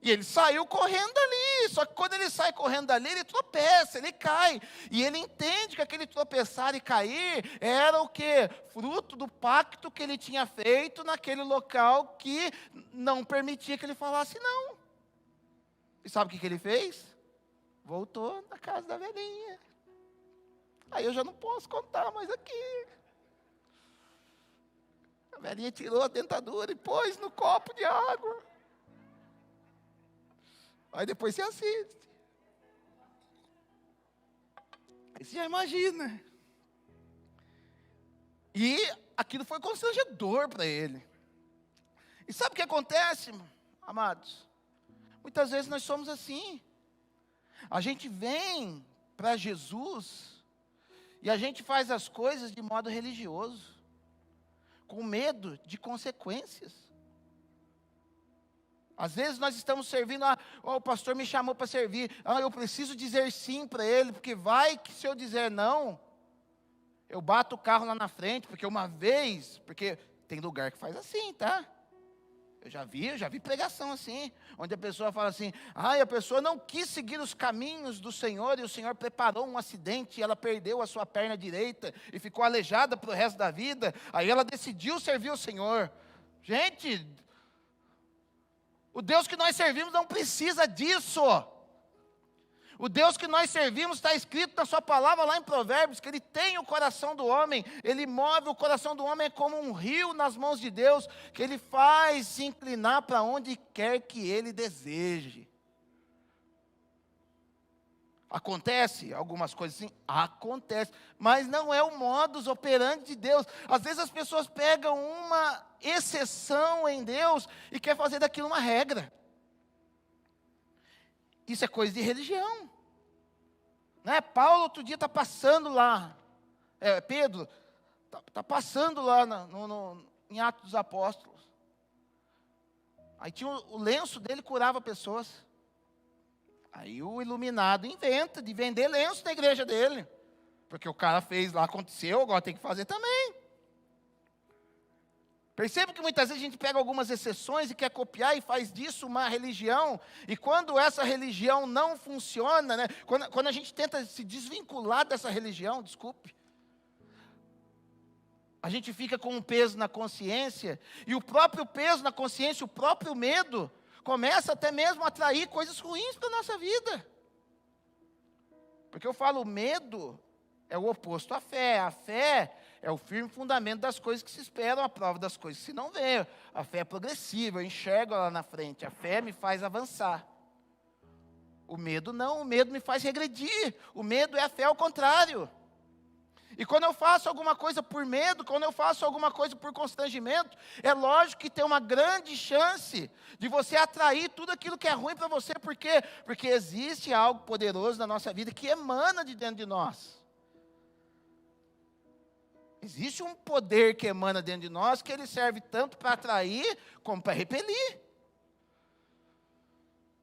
E ele saiu correndo dali, só que quando ele sai correndo dali, ele tropeça, ele cai. E ele entende que aquele tropeçar e cair era o quê? Fruto do pacto que ele tinha feito naquele local que não permitia que ele falasse não. E sabe o que ele fez? Voltou na casa da velhinha. Aí eu já não posso contar mais aqui. A velhinha tirou a dentadura e pôs no copo de água. Aí depois você assiste. Aí você já imagina. E aquilo foi constrangedor para ele. E sabe o que acontece, amados? Muitas vezes nós somos assim. A gente vem para Jesus e a gente faz as coisas de modo religioso, com medo de consequências. Às vezes nós estamos servindo, o pastor me chamou para servir, eu preciso dizer sim para ele, porque vai que se eu dizer não, eu bato o carro lá na frente, porque tem lugar que faz assim, tá? Eu já vi pregação assim, onde a pessoa fala assim, a pessoa não quis seguir os caminhos do Senhor, e o Senhor preparou um acidente, e ela perdeu a sua perna direita, e ficou aleijada para o resto da vida, aí ela decidiu servir o Senhor. Gente, o Deus que nós servimos não precisa disso. O Deus que nós servimos está escrito na sua palavra lá em Provérbios, que Ele tem o coração do homem, Ele move o coração do homem como um rio nas mãos de Deus, que Ele faz se inclinar para onde quer que Ele deseje. Acontece algumas coisas assim? Acontece, mas não é o modus operandi de Deus. Às vezes as pessoas pegam uma exceção em Deus e quer fazer daquilo uma regra. Isso é coisa de religião. Né? Paulo outro dia está passando lá, Pedro está passando lá em Atos dos Apóstolos. Aí tinha o lenço dele, curava pessoas. Aí o iluminado inventa de vender lenço na igreja dele. Porque o cara fez lá, aconteceu, agora tem que fazer também. Perceba que muitas vezes a gente pega algumas exceções e quer copiar e faz disso uma religião. E quando essa religião não funciona, né, quando a gente tenta se desvincular dessa religião, a gente fica com um peso na consciência. E o próprio peso na consciência, o próprio medo, começa até mesmo a atrair coisas ruins para a nossa vida. Porque eu falo, o medo é o oposto à fé. A fé é o firme fundamento das coisas que se esperam, a prova das coisas que se não vê. A fé é progressiva, eu enxergo lá na frente. A fé me faz avançar. O medo não, o medo me faz regredir. O medo é a fé ao contrário. E quando eu faço alguma coisa por medo, quando eu faço alguma coisa por constrangimento, é lógico que tem uma grande chance de você atrair tudo aquilo que é ruim para você. Por quê? Porque existe algo poderoso na nossa vida que emana de dentro de nós. Existe um poder que emana dentro de nós, que ele serve tanto para atrair, como para repelir.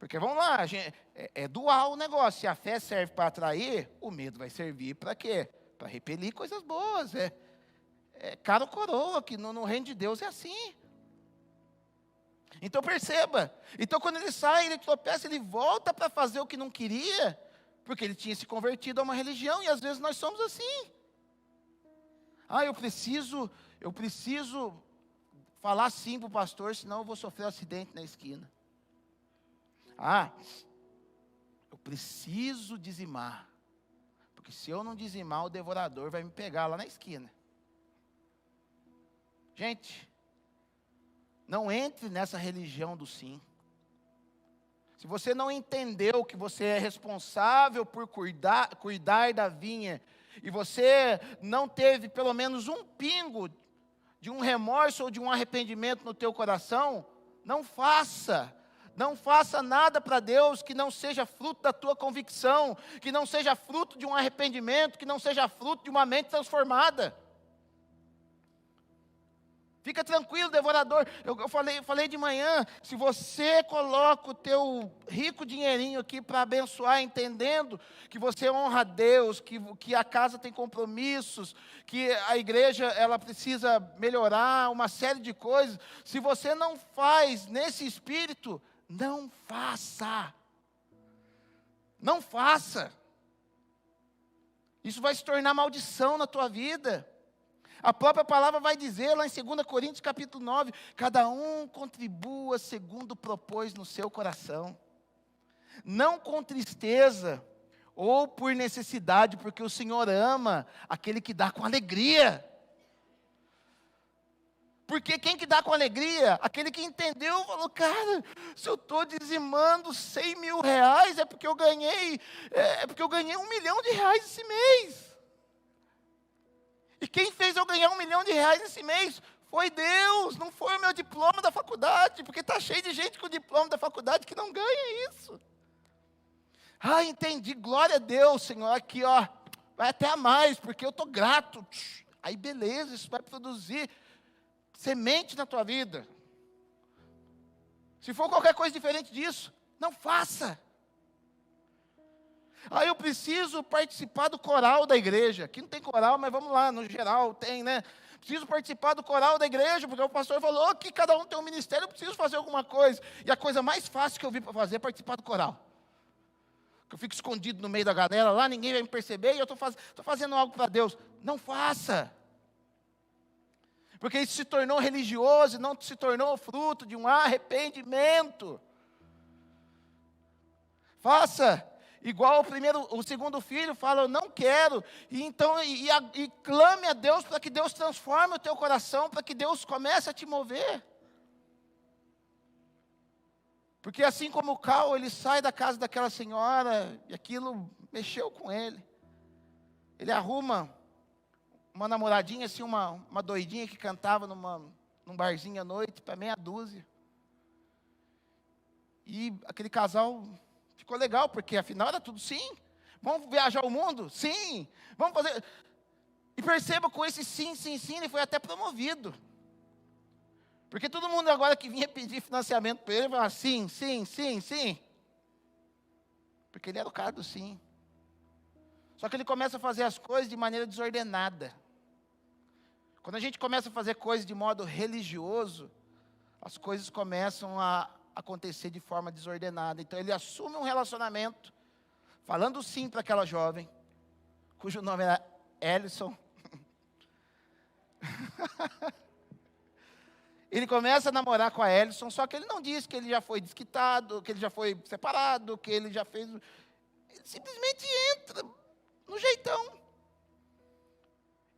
Porque vamos lá, é dual o negócio. Se a fé serve para atrair, o medo vai servir para quê? Para repelir coisas boas. É cara ou coroa, que no reino de Deus é assim. Então perceba. Então quando ele sai, ele tropeça, ele volta para fazer o que não queria, porque ele tinha se convertido a uma religião, e às vezes nós somos assim. Eu preciso falar sim para o pastor, senão eu vou sofrer um acidente na esquina. Eu preciso dizimar, porque se eu não dizimar, o devorador vai me pegar lá na esquina. Gente, não entre nessa religião do sim. Se você não entendeu que você é responsável por cuidar da vinha, e você não teve pelo menos um pingo de um remorso ou de um arrependimento no teu coração, não faça nada para Deus que não seja fruto da tua convicção, que não seja fruto de um arrependimento, que não seja fruto de uma mente transformada. Fica tranquilo, devorador. Eu falei de manhã, se você coloca o teu rico dinheirinho aqui para abençoar, entendendo que você honra a Deus, que a casa tem compromissos, que a igreja ela precisa melhorar uma série de coisas, se você não faz nesse espírito, não faça. Não faça. Isso vai se tornar maldição na tua vida. A própria palavra vai dizer lá em 2 Coríntios capítulo 9, cada um contribua segundo propôs no seu coração, não com tristeza ou por necessidade, porque o Senhor ama aquele que dá com alegria. Porque quem que dá com alegria? Aquele que entendeu, falou, cara, se eu estou dizimando 100 mil reais, é porque eu ganhei R$1 milhão esse mês. E quem fez eu ganhar R$1 milhão esse mês foi Deus, não foi o meu diploma da faculdade, porque está cheio de gente com diploma da faculdade que não ganha isso. Entendi, glória a Deus, Senhor, aqui vai até a mais, porque eu estou grato. Aí beleza, isso vai produzir semente na tua vida. Se for qualquer coisa diferente disso, não faça. Eu preciso participar do coral da igreja. Aqui não tem coral, mas vamos lá, no geral tem, né? Preciso participar do coral da igreja, porque o pastor falou que cada um tem um ministério, eu preciso fazer alguma coisa. E a coisa mais fácil que eu vi para fazer é participar do coral. Eu fico escondido no meio da galera lá, ninguém vai me perceber, e eu estou fazendo algo para Deus. Não faça. Porque isso se tornou religioso e não se tornou fruto de um arrependimento. Faça. Igual o segundo filho fala, eu não quero. E então, e clame a Deus para que Deus transforme o teu coração, para que Deus comece a te mover. Porque assim como o Cal, ele sai da casa daquela senhora, e aquilo mexeu com ele. Ele arruma uma namoradinha, assim, uma doidinha que cantava num barzinho à noite, para meia dúzia. E aquele casal ficou legal, porque afinal era tudo sim. Vamos viajar o mundo? Sim. Vamos fazer. E perceba, com esse sim, sim, sim, ele foi até promovido. Porque todo mundo agora que vinha pedir financiamento para ele, falava sim, sim, sim, sim. Porque ele era o cara do sim. Só que ele começa a fazer as coisas de maneira desordenada. Quando a gente começa a fazer coisas de modo religioso, as coisas começam a acontecer de forma desordenada. Então ele assume um relacionamento, falando sim para aquela jovem, cujo nome era Ellison. Ele começa a namorar com a Ellison, só que ele não diz que ele já foi desquitado, que ele já foi separado, que ele já fez. Ele simplesmente entra no jeitão.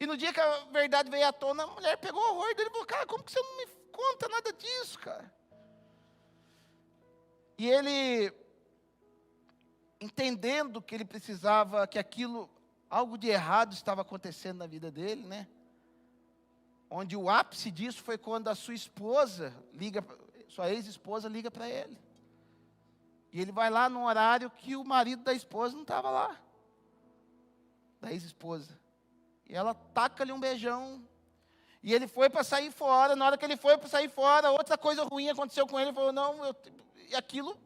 E no dia que a verdade veio à tona, a mulher pegou o horror dele e falou, cara, como que você não me conta nada disso, cara? E ele, entendendo que ele precisava, que aquilo, algo de errado estava acontecendo na vida dele, né? Onde o ápice disso foi quando a sua esposa sua ex-esposa liga para ele. E ele vai lá num horário que o marido da esposa não estava lá. Da ex-esposa. E ela taca-lhe um beijão. E ele foi para sair fora. Na hora que ele foi para sair fora, outra coisa ruim aconteceu com ele. Ele falou, e aquilo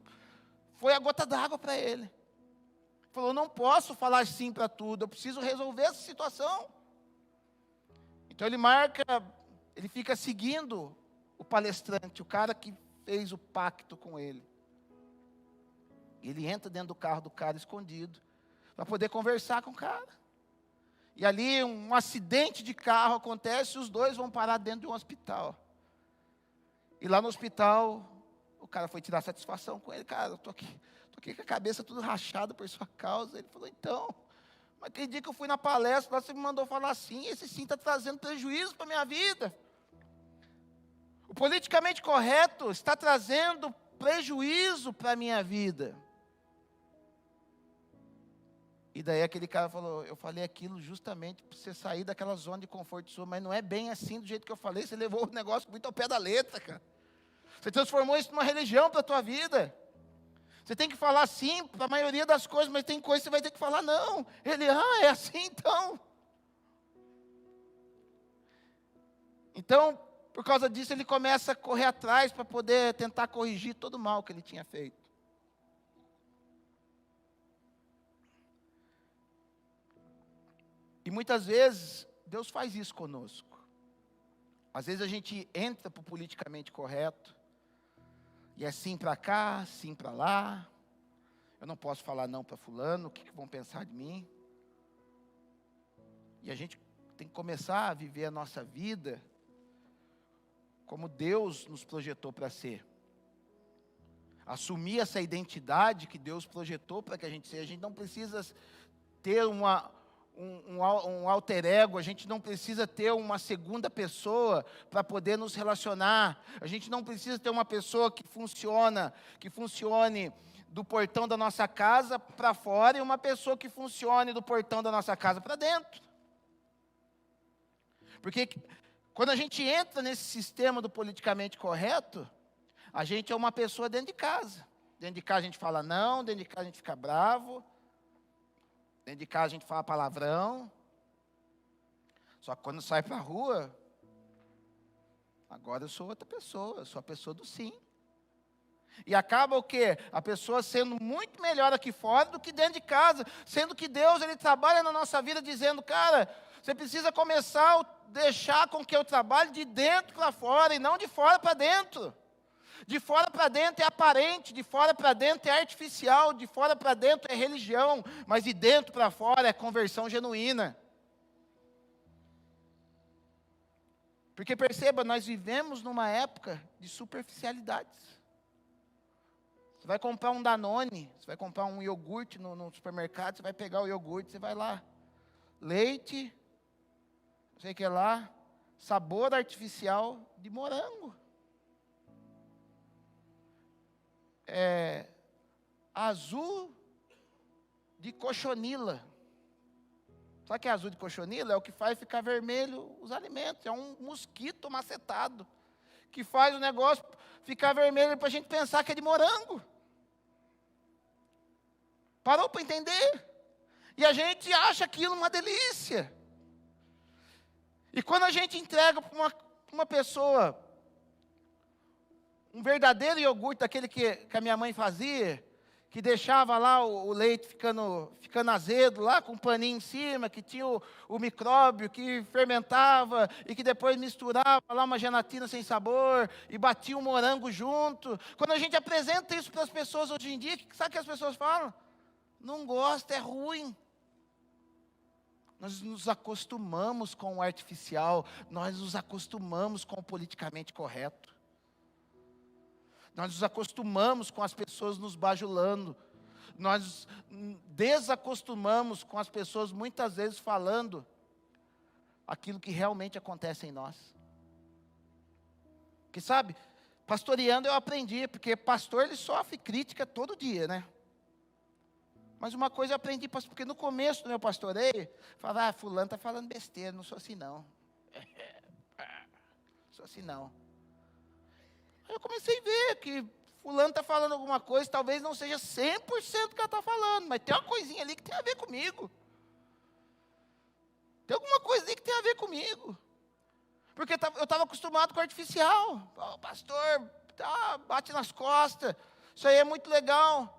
foi a gota d'água para ele. Ele falou, não posso falar sim para tudo. Eu preciso resolver essa situação. Então ele fica seguindo o palestrante, o cara que fez o pacto com ele. Ele entra dentro do carro do cara escondido, para poder conversar com o cara. E ali um acidente de carro acontece, e os dois vão parar dentro de um hospital. E lá no hospital, o cara foi tirar satisfação com ele. Cara, eu tô aqui com a cabeça tudo rachada por sua causa. Ele falou, então, mas aquele dia que eu fui na palestra, lá você me mandou falar assim, esse sim está trazendo prejuízo para a minha vida. O politicamente correto está trazendo prejuízo para a minha vida. E daí aquele cara falou, eu falei aquilo justamente para você sair daquela zona de conforto sua, mas não é bem assim do jeito que eu falei, você levou o negócio muito ao pé da letra, cara. Você transformou isso numa religião para a tua vida. Você tem que falar sim para a maioria das coisas, mas tem coisas que você vai ter que falar não. Ele, é assim então. Então, por causa disso, ele começa a correr atrás para poder tentar corrigir todo o mal que ele tinha feito. E muitas vezes, Deus faz isso conosco. Às vezes a gente entra para o politicamente correto, e é sim para cá, sim para lá. Eu não posso falar não para fulano, o que vão pensar de mim? E a gente tem que começar a viver a nossa vida como Deus nos projetou para ser. Assumir essa identidade que Deus projetou para que a gente seja. A gente não precisa ter um alter ego, a gente não precisa ter uma segunda pessoa para poder nos relacionar. A gente não precisa ter uma pessoa que funcione do portão da nossa casa para fora e uma pessoa que funcione do portão da nossa casa para dentro. Porque quando a gente entra nesse sistema do politicamente correto, a gente é uma pessoa dentro de casa. Dentro de casa a gente fala não, dentro de casa a gente fica bravo, dentro de casa a gente fala palavrão. Só que quando sai para a rua, agora eu sou outra pessoa, eu sou a pessoa do sim. E acaba o quê? A pessoa sendo muito melhor aqui fora do que dentro de casa, sendo que Deus, Ele trabalha na nossa vida dizendo, cara, você precisa começar a deixar com que eu trabalhe de dentro para fora e não de fora para dentro. De fora para dentro é aparente, de fora para dentro é artificial, de fora para dentro é religião, mas de dentro para fora é conversão genuína. Porque perceba, nós vivemos numa época de superficialidades. Você vai comprar um Danone, você vai comprar um iogurte no supermercado, você vai pegar o iogurte, você vai lá. Leite, não sei o que lá, sabor artificial de morango. Azul de cochonila. Sabe o que é azul de cochonila? É o que faz ficar vermelho os alimentos. É um mosquito macetado que faz o negócio ficar vermelho para a gente pensar que é de morango. Parou para entender? E a gente acha aquilo uma delícia. E quando a gente entrega para uma pessoa um verdadeiro iogurte, daquele que a minha mãe fazia, que deixava lá o leite ficando azedo, lá com um paninho em cima, que tinha o micróbio, que fermentava, e que depois misturava lá uma gelatina sem sabor, e batia um morango junto. Quando a gente apresenta isso para as pessoas hoje em dia, sabe o que as pessoas falam? Não gosta, é ruim. Nós nos acostumamos com o artificial, nós nos acostumamos com o politicamente correto. Nós nos acostumamos com as pessoas nos bajulando. Nós desacostumamos com as pessoas muitas vezes falando aquilo que realmente acontece em nós. Porque sabe, pastoreando eu aprendi, porque pastor ele sofre crítica todo dia, né? Mas uma coisa eu aprendi, porque no começo do meu pastoreio, falava, fulano está falando besteira, não sou assim não. Sou assim não. Aí eu comecei a ver que fulano está falando alguma coisa, talvez não seja 100% que ela está falando, mas tem uma coisinha ali que tem a ver comigo. Tem alguma coisa ali que tem a ver comigo. Porque eu estava acostumado com o artificial. O pastor bate nas costas, isso aí é muito legal.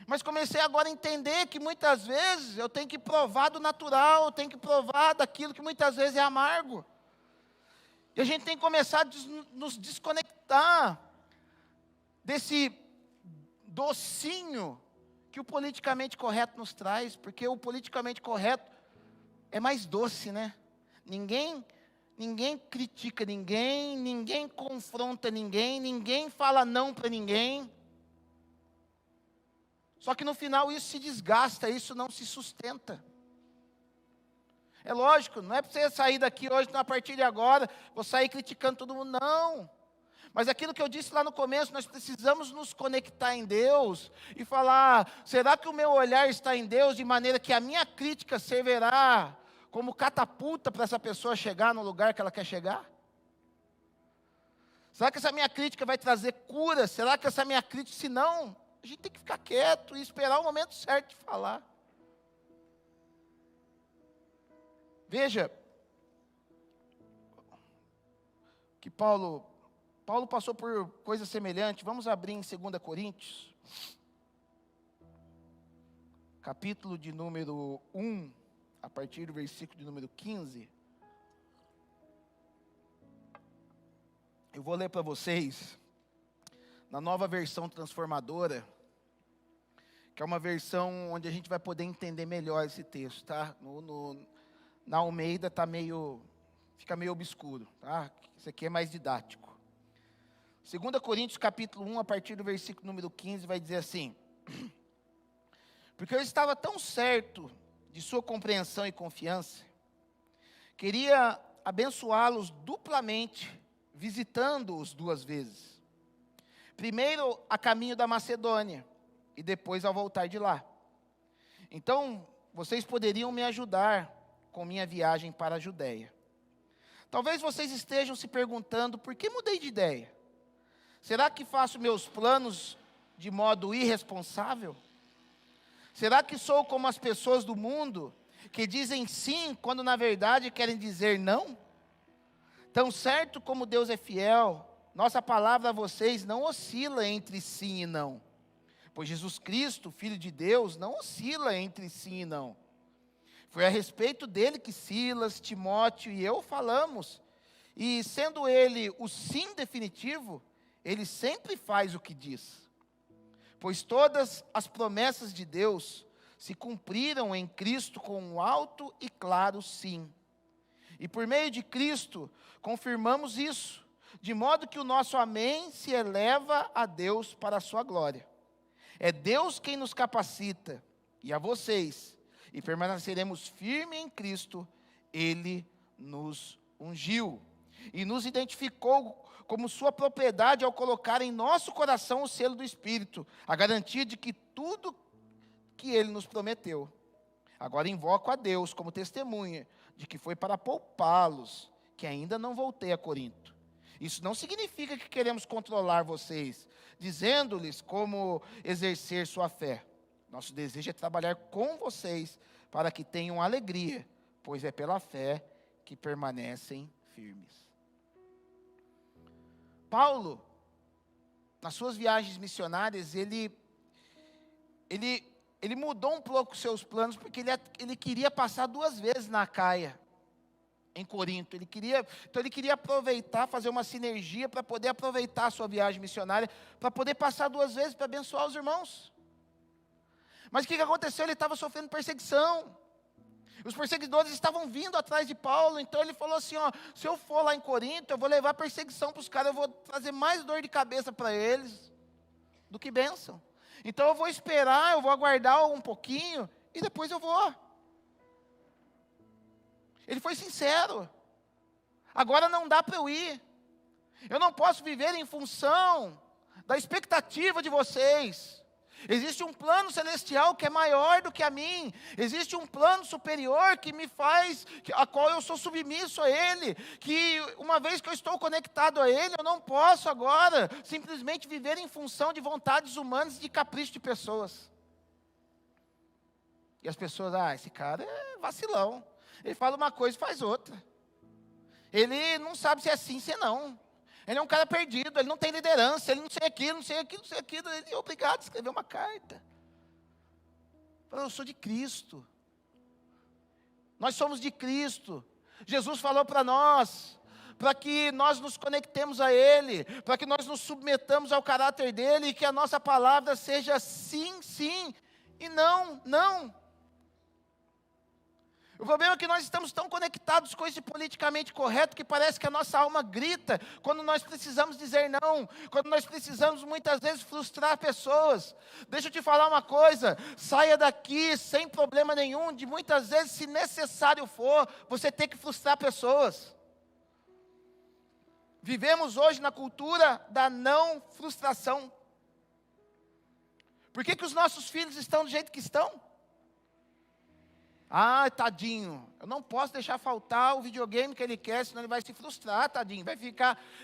Mas comecei agora a entender que muitas vezes eu tenho que provar do natural, eu tenho que provar daquilo que muitas vezes é amargo. E a gente tem que começar a nos desconectar desse docinho que o politicamente correto nos traz, porque o politicamente correto é mais doce, né? Ninguém critica ninguém confronta ninguém fala não para ninguém. Só que no final isso se desgasta, isso não se sustenta. É lógico, não é para você sair daqui hoje, a partir de agora, vou sair criticando todo mundo, não. Mas aquilo que eu disse lá no começo, nós precisamos nos conectar em Deus e falar, será que o meu olhar está em Deus de maneira que a minha crítica servirá como catapulta para essa pessoa chegar no lugar que ela quer chegar? Será que essa minha crítica vai trazer cura? Será que essa minha crítica, se não, a gente tem que ficar quieto e esperar o momento certo de falar. Veja, que Paulo passou por coisa semelhante. Vamos abrir em 2 Coríntios, capítulo de número 1, a partir do versículo de número 15. Eu vou ler para vocês, na nova versão transformadora, que é uma versão onde a gente vai poder entender melhor esse texto, tá? Na Almeida fica meio obscuro, tá? Isso aqui é mais didático. 2 Coríntios capítulo 1, a partir do versículo número 15, vai dizer assim: porque eu estava tão certo de sua compreensão e confiança, queria abençoá-los duplamente, visitando-os 2 vezes. Primeiro a caminho da Macedônia, e depois ao voltar de lá. Então, vocês poderiam me ajudar com minha viagem para a Judéia. Talvez vocês estejam se perguntando, por que mudei de ideia? Será que faço meus planos de modo irresponsável? Será que sou como as pessoas do mundo, que dizem sim, quando na verdade querem dizer não? Tão certo como Deus é fiel, nossa palavra a vocês não oscila entre sim e não. Pois Jesus Cristo, Filho de Deus, não oscila entre sim e não. Foi a respeito dele que Silas, Timóteo e eu falamos. E sendo ele o sim definitivo, ele sempre faz o que diz. Pois todas as promessas de Deus se cumpriram em Cristo com um alto e claro sim. E por meio de Cristo, confirmamos isso, de modo que o nosso amém se eleva a Deus para a sua glória. É Deus quem nos capacita, e a vocês, e permaneceremos firmes em Cristo. Ele nos ungiu e nos identificou como sua propriedade ao colocar em nosso coração o selo do Espírito, a garantia de que tudo que Ele nos prometeu. Agora invoco a Deus como testemunha de que foi para poupá-los que ainda não voltei a Corinto. Isso não significa que queremos controlar vocês, dizendo-lhes como exercer sua fé. Nosso desejo é trabalhar com vocês para que tenham alegria, pois é pela fé que permanecem firmes. Paulo, nas suas viagens missionárias, ele mudou um pouco os seus planos, porque ele queria passar 2 vezes na Acaia, em Corinto. Então ele queria aproveitar, fazer uma sinergia para poder aproveitar a sua viagem missionária, para poder passar 2 vezes para abençoar os irmãos. Mas o que aconteceu? Ele estava sofrendo perseguição. Os perseguidores estavam vindo atrás de Paulo, então ele falou assim, se eu for lá em Corinto, eu vou levar perseguição para os caras, eu vou trazer mais dor de cabeça para eles, do que bênção. Então eu vou esperar, eu vou aguardar um pouquinho, e depois eu vou. Ele foi sincero. Agora não dá para eu ir. Eu não posso viver em função da expectativa de vocês. Existe um plano celestial que é maior do que a mim. Existe um plano superior que me faz, a qual eu sou submisso a Ele. Que uma vez que eu estou conectado a Ele, eu não posso agora simplesmente viver em função de vontades humanas e de capricho de pessoas. E as pessoas, esse cara é vacilão. Ele fala uma coisa e faz outra. Ele não sabe se é sim, se é não. Ele é um cara perdido, ele não tem liderança, ele não sei aquilo, não sei aquilo, não sei aquilo. Ele é obrigado a escrever uma carta. Eu sou de Cristo. Nós somos de Cristo. Jesus falou para nós, para que nós nos conectemos a Ele, para que nós nos submetamos ao caráter dEle, e que a nossa palavra seja sim, sim, e não, não. O problema é que nós estamos tão conectados com esse politicamente correto que parece que a nossa alma grita quando nós precisamos dizer não, quando nós precisamos muitas vezes frustrar pessoas. Deixa eu te falar uma coisa, saia daqui sem problema nenhum, de muitas vezes, se necessário for, você tem que frustrar pessoas. Vivemos hoje na cultura da não frustração. Por que os nossos filhos estão do jeito que estão? Tadinho, eu não posso deixar faltar o videogame que ele quer, senão ele vai se frustrar, tadinho.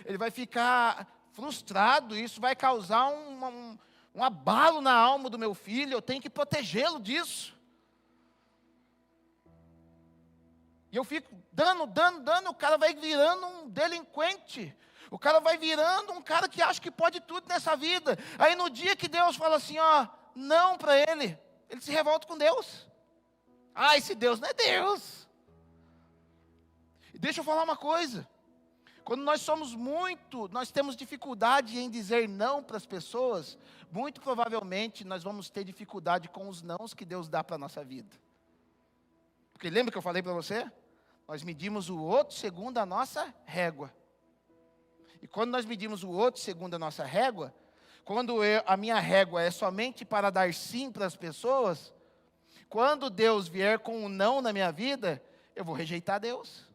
Ele vai ficar frustrado, isso vai causar um abalo na alma do meu filho, eu tenho que protegê-lo disso. E eu fico dando, o cara vai virando um delinquente. O cara vai virando um cara que acha que pode tudo nessa vida. Aí no dia que Deus fala assim, não para ele se revolta com Deus. Esse Deus não é Deus. E deixa eu falar uma coisa. Quando nós temos dificuldade em dizer não para as pessoas, muito provavelmente nós vamos ter dificuldade com os nãos que Deus dá para a nossa vida. Porque lembra que eu falei para você? Nós medimos o outro segundo a nossa régua. E quando nós medimos o outro segundo a nossa régua, quando a minha régua é somente para dar sim para as pessoas, quando Deus vier com um não na minha vida, eu vou rejeitar Deus.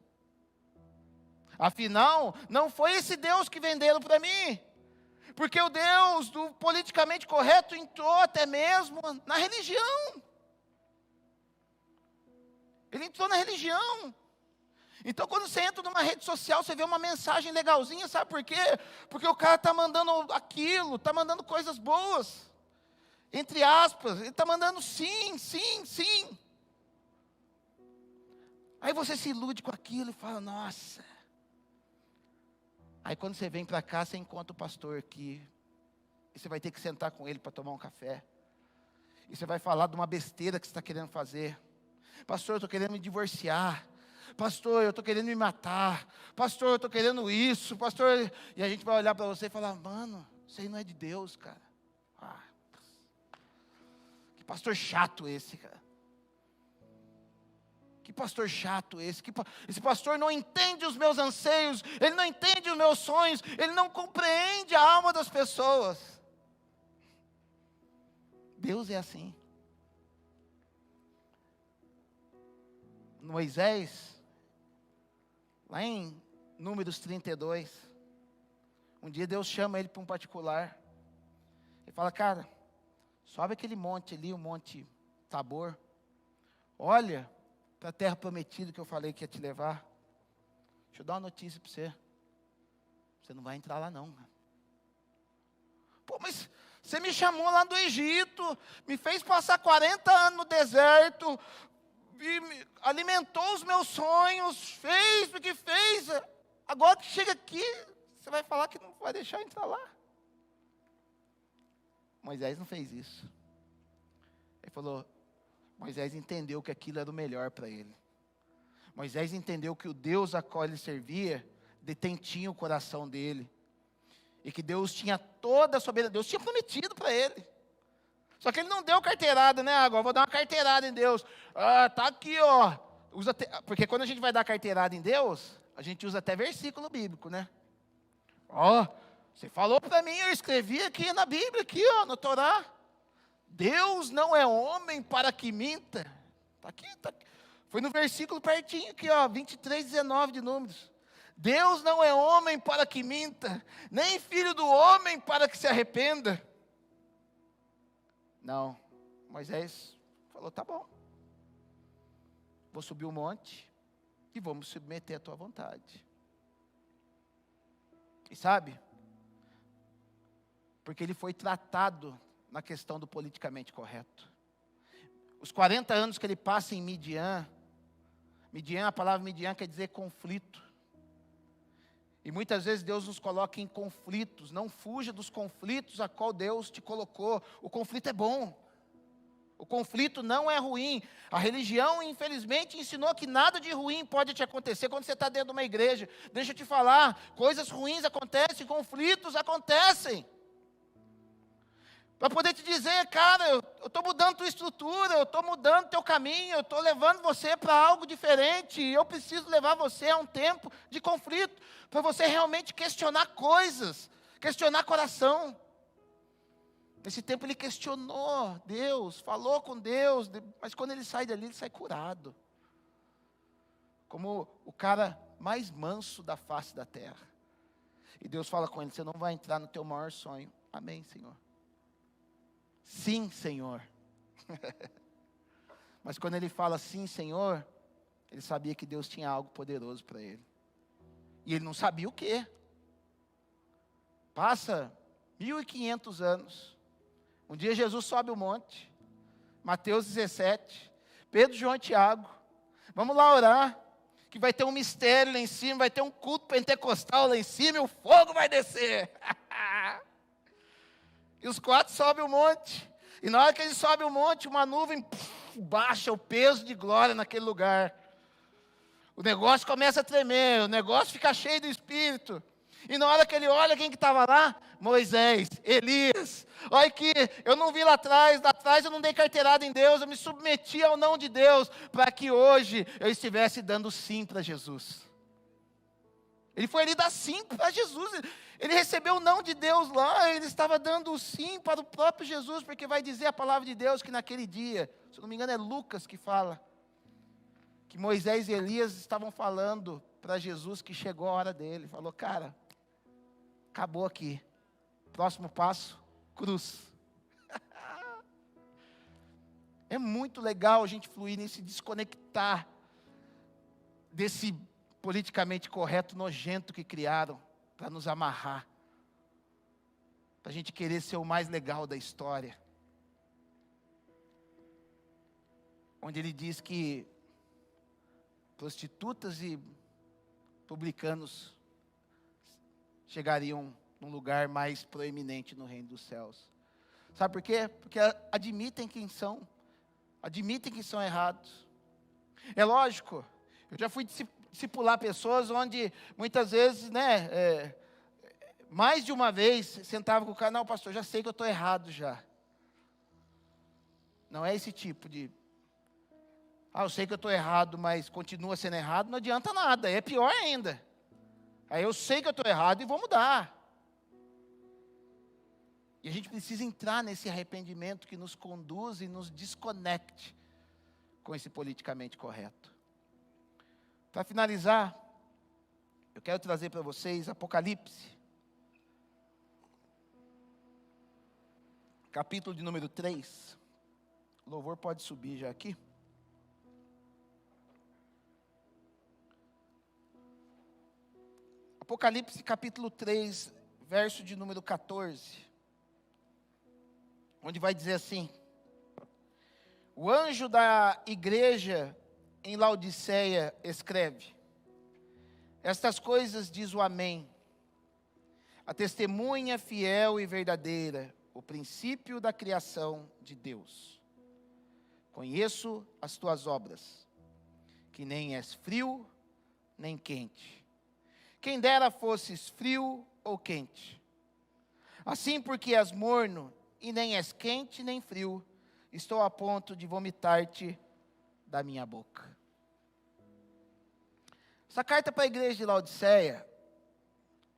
Afinal, não foi esse Deus que venderam para mim. Porque o Deus do politicamente correto entrou até mesmo na religião. Ele entrou na religião. Então, quando você entra numa rede social, você vê uma mensagem legalzinha, sabe por quê? Porque o cara está mandando aquilo, está mandando coisas boas. Entre aspas, ele está mandando sim, sim, sim. Aí você se ilude com aquilo e fala, nossa. Aí quando você vem para cá, você encontra o pastor aqui. E você vai ter que sentar com ele para tomar um café. E você vai falar de uma besteira que você está querendo fazer. Pastor, eu estou querendo me divorciar. Pastor, eu estou querendo me matar. Pastor, eu estou querendo isso. Pastor, e a gente vai olhar para você e falar, mano, isso aí não é de Deus, cara. Pastor chato esse, cara. Que pastor chato esse. Esse pastor não entende os meus anseios. Ele não entende os meus sonhos. Ele não compreende a alma das pessoas. Deus é assim. Moisés, lá em Números 32, um dia Deus chama ele para um particular. Ele fala, cara, sobe aquele monte ali, o Monte Tabor. Olha para a terra prometida que eu falei que ia te levar. Deixa eu dar uma notícia para você. Você não vai entrar lá não. Pô, mas você me chamou lá do Egito, me fez passar 40 anos no deserto, alimentou os meus sonhos, fez o que fez. Agora que chega aqui, você vai falar que não vai deixar eu entrar lá. Moisés não fez isso. Ele falou, Moisés entendeu que aquilo era o melhor para ele. Moisés entendeu que o Deus a qual ele servia detentia o coração dele. E que Deus tinha toda a soberania. Deus tinha prometido para ele. Só que ele não deu carteirada, né? Agora vou dar uma carteirada em Deus. Ah, tá aqui, ó. Porque quando a gente vai dar carteirada em Deus, a gente usa até versículo bíblico, né? Ó, você falou para mim, eu escrevi aqui na Bíblia, aqui, ó, no Torá. Deus não é homem para que minta. Tá aqui, tá aqui. Foi no versículo pertinho aqui, ó, 23:19 de Números. Deus não é homem para que minta, nem filho do homem para que se arrependa. Não, Moisés falou, tá bom. Vou subir o monte e vou me submeter à tua vontade. E sabe? Porque ele foi tratado na questão do politicamente correto. Os 40 anos que ele passa em Midian, a palavra Midian quer dizer conflito. E muitas vezes Deus nos coloca em conflitos. Não fuja dos conflitos a qual Deus te colocou. O conflito é bom. O conflito não é ruim. A religião, infelizmente, ensinou que nada de ruim pode te acontecer quando você está dentro de uma igreja. Deixa eu te falar, coisas ruins acontecem, conflitos acontecem. Para poder te dizer, cara, eu estou mudando tua estrutura, eu estou mudando teu caminho, eu estou levando você para algo diferente, e eu preciso levar você a um tempo de conflito, para você realmente questionar coisas, questionar coração. Nesse tempo ele questionou Deus, falou com Deus, mas quando ele sai dali, ele sai curado. Como o cara mais manso da face da terra. E Deus fala com ele, você não vai entrar no teu maior sonho. Amém, Senhor. Sim, Senhor. Mas quando ele fala sim, Senhor, ele sabia que Deus tinha algo poderoso para ele. E ele não sabia o quê. Passa 1500 anos. Um dia Jesus sobe o monte. Mateus 17. Pedro, João e Tiago. Vamos lá orar. Que vai ter um mistério lá em cima. Vai ter um culto pentecostal lá em cima. E o fogo vai descer. E os 4 sobem o monte. E na hora que eles sobem o monte, uma nuvem baixa o peso de glória naquele lugar. O negócio começa a tremer, o negócio fica cheio do Espírito. E na hora que ele olha, quem que estava lá? Moisés, Elias. Olha que eu não vi lá atrás eu não dei carteirada em Deus, eu me submeti ao não de Deus, para que hoje eu estivesse dando sim para Jesus. Ele foi ali dar sim para Jesus. Ele recebeu o não de Deus lá, ele estava dando o sim para o próprio Jesus, porque vai dizer a palavra de Deus que naquele dia, se não me engano é Lucas que fala, que Moisés e Elias estavam falando para Jesus que chegou a hora dele. Falou, cara, acabou aqui. Próximo passo, cruz. É muito legal a gente fluir nesse desconectar desse politicamente correto, nojento que criaram para nos amarrar, para a gente querer ser o mais legal da história, onde ele diz que prostitutas e publicanos chegariam num lugar mais proeminente no reino dos céus. Sabe por quê? Porque admitem quem são, admitem que são errados. É lógico, eu já fui discipular pessoas onde muitas vezes, mais de uma vez, sentava com o cara, não, pastor, já sei que eu estou errado já. Não é esse tipo de, eu sei que eu estou errado, mas continua sendo errado, não adianta nada, é pior ainda. Aí eu sei que eu estou errado e vou mudar. E a gente precisa entrar nesse arrependimento que nos conduz e nos desconecte com esse politicamente correto. Para finalizar, eu quero trazer para vocês Apocalipse, capítulo de número 3. O louvor pode subir já aqui. Apocalipse capítulo 3, verso de número 14. Onde vai dizer assim: o anjo da igreja em Laodiceia escreve: estas coisas diz o Amém, a testemunha fiel e verdadeira, o princípio da criação de Deus. Conheço as tuas obras, que nem és frio, nem quente. Quem dera fosses frio ou quente. Assim, porque és morno, e nem és quente nem frio, estou a ponto de vomitar-te da minha boca. Essa carta para a igreja de Laodiceia,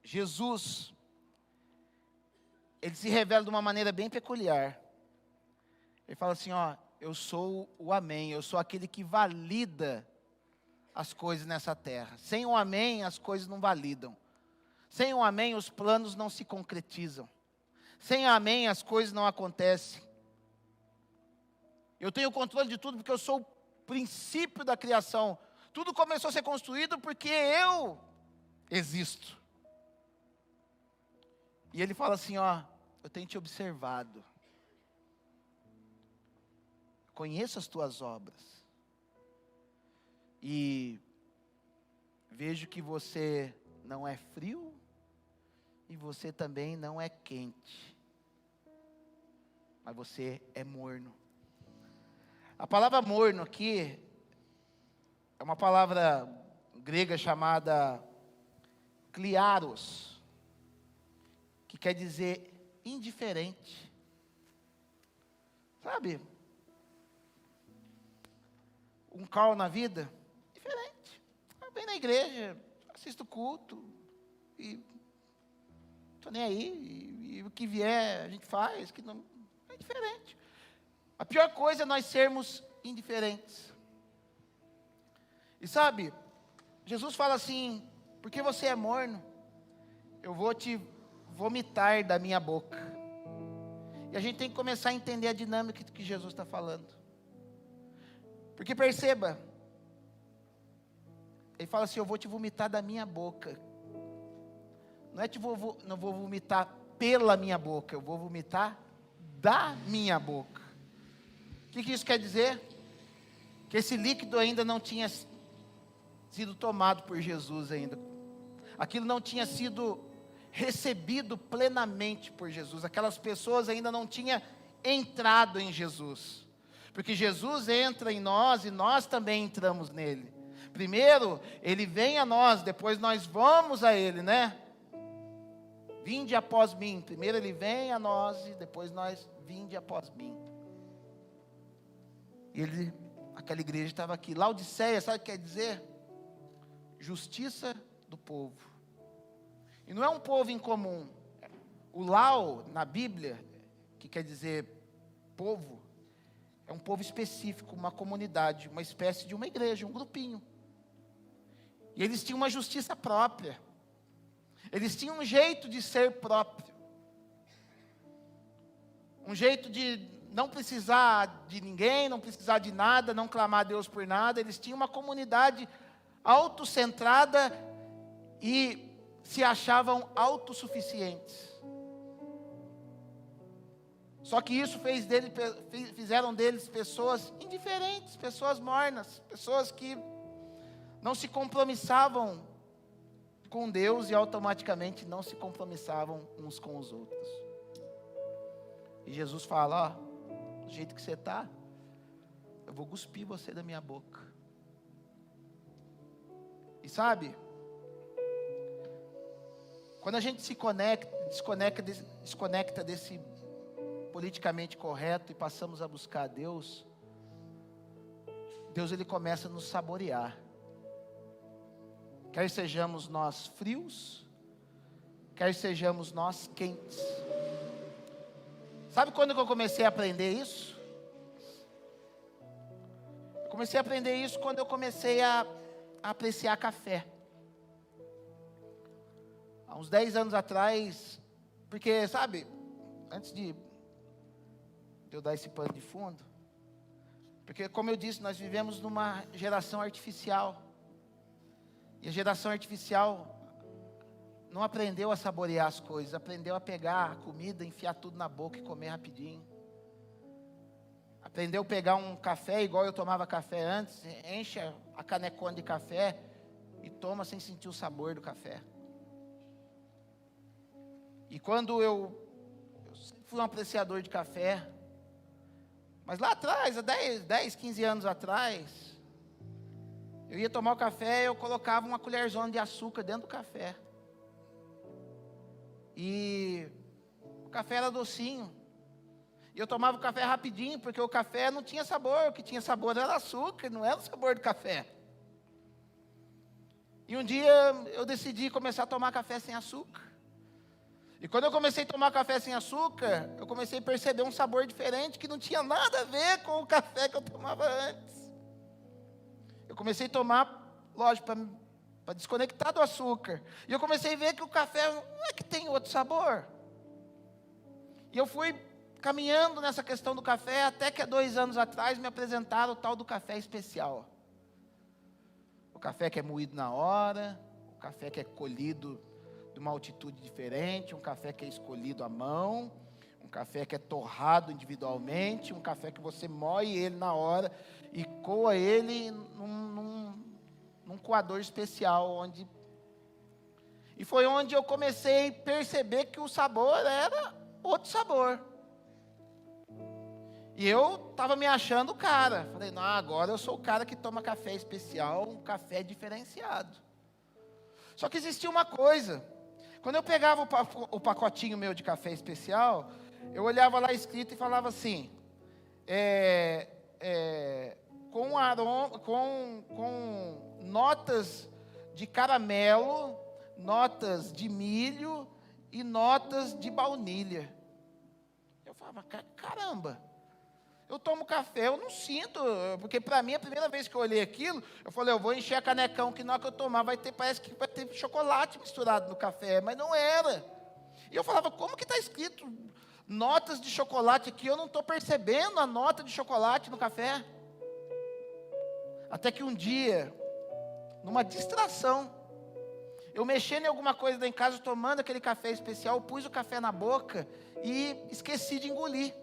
Jesus, ele se revela de uma maneira bem peculiar. Ele fala assim, ó, eu sou o Amém, eu sou aquele que valida as coisas nessa terra. Sem o Amém, as coisas não validam. Sem o Amém, os planos não se concretizam. Sem o Amém, as coisas não acontecem. Eu tenho o controle de tudo porque eu sou o princípio da criação. Tudo começou a ser construído porque eu existo. E ele fala assim, ó, eu tenho te observado. Conheço as tuas obras. E vejo que você não é frio e você também não é quente. Mas você é morno. A palavra morno aqui é uma palavra grega chamada kliaros, que quer dizer indiferente. Sabe? Um cal na vida, diferente. Vem na igreja, assisto o culto, e estou nem aí, e o que vier a gente faz, que não, é diferente. A pior coisa é nós sermos indiferentes. E sabe, Jesus fala assim, porque você é morno, eu vou te vomitar da minha boca. E a gente tem que começar a entender a dinâmica que Jesus está falando. Porque perceba, ele fala assim, eu vou te vomitar da minha boca. Não é não vou vomitar pela minha boca, eu vou vomitar da minha boca. O que isso quer dizer? Que esse líquido ainda não tinha sido tomado por Jesus ainda. Aquilo não tinha sido recebido plenamente por Jesus. Aquelas pessoas ainda não tinham entrado em Jesus. Porque Jesus entra em nós e nós também entramos nele. Primeiro, ele vem a nós, depois nós vamos a ele, né? Vinde após mim. Primeiro ele vem a nós e depois nós vinde após mim. E aquela igreja estava aqui. Laodiceia, sabe o que quer dizer? Justiça do povo. E não é um povo incomum. O Lau, na Bíblia, que quer dizer povo, é um povo específico, uma comunidade, uma espécie de uma igreja, um grupinho. E eles tinham uma justiça própria. Eles tinham um jeito de ser próprio. Um jeito de não precisar de ninguém, não precisar de nada, não clamar a Deus por nada. Eles tinham uma comunidade autocentrada e se achavam autossuficientes. Só que isso fizeram deles pessoas indiferentes, pessoas mornas, pessoas que não se compromissavam com Deus e automaticamente não se compromissavam uns com os outros. E Jesus fala, ó, do jeito que você está, eu vou cuspir você da minha boca. E sabe, quando a gente se desconecta desse politicamente correto e passamos a buscar a Deus, Deus ele começa a nos saborear. Quer sejamos nós frios, quer sejamos nós quentes. Sabe quando que eu comecei a aprender isso? Eu comecei a aprender isso quando eu comecei a apreciar café. Há uns 10 anos atrás, porque, sabe, antes de eu dar esse pano de fundo, porque, como eu disse, nós vivemos numa geração artificial. E a geração artificial não aprendeu a saborear as coisas, aprendeu a pegar a comida, enfiar tudo na boca e comer rapidinho. Aprendeu a pegar um café, igual eu tomava café antes, enche a canecona de café e toma sem sentir o sabor do café. E quando eu sempre fui um apreciador de café, mas lá atrás, há 10, 15 anos atrás, eu ia tomar o café e eu colocava uma colherzona de açúcar dentro do café. E o café era docinho. E eu tomava o café rapidinho, porque o café não tinha sabor. O que tinha sabor era açúcar, não era o sabor do café. E um dia eu decidi começar a tomar café sem açúcar. E quando eu comecei a tomar café sem açúcar, eu comecei a perceber um sabor diferente que não tinha nada a ver com o café que eu tomava antes. Eu comecei a tomar, lógico, para desconectar do açúcar. E eu comecei a ver que o café não é que tem outro sabor. E eu fui caminhando nessa questão do café, até que há 2 anos atrás me apresentaram o tal do café especial. O café que é moído na hora, o café que é colhido de uma altitude diferente, um café que é escolhido à mão, um café que é torrado individualmente, um café que você moe ele na hora e coa ele num coador especial, e foi onde eu comecei a perceber que o sabor era outro sabor. E eu estava me achando o cara. Falei, não, agora eu sou o cara que toma café especial, um café diferenciado. Só que existia uma coisa. Quando eu pegava o pacotinho meu de café especial, eu olhava lá escrito e falava assim, com aroma, com notas de caramelo, notas de milho e notas de baunilha. Eu falava, caramba, eu tomo café, eu não sinto, porque para mim, a primeira vez que eu olhei aquilo, eu falei, eu vou encher a canecão, que na hora que eu tomar, parece que vai ter chocolate misturado no café, mas não era. E eu falava, como que está escrito notas de chocolate aqui? Eu não estou percebendo a nota de chocolate no café. Até que um dia, numa distração, eu mexendo em alguma coisa lá em casa, tomando aquele café especial, pus o café na boca e esqueci de engolir.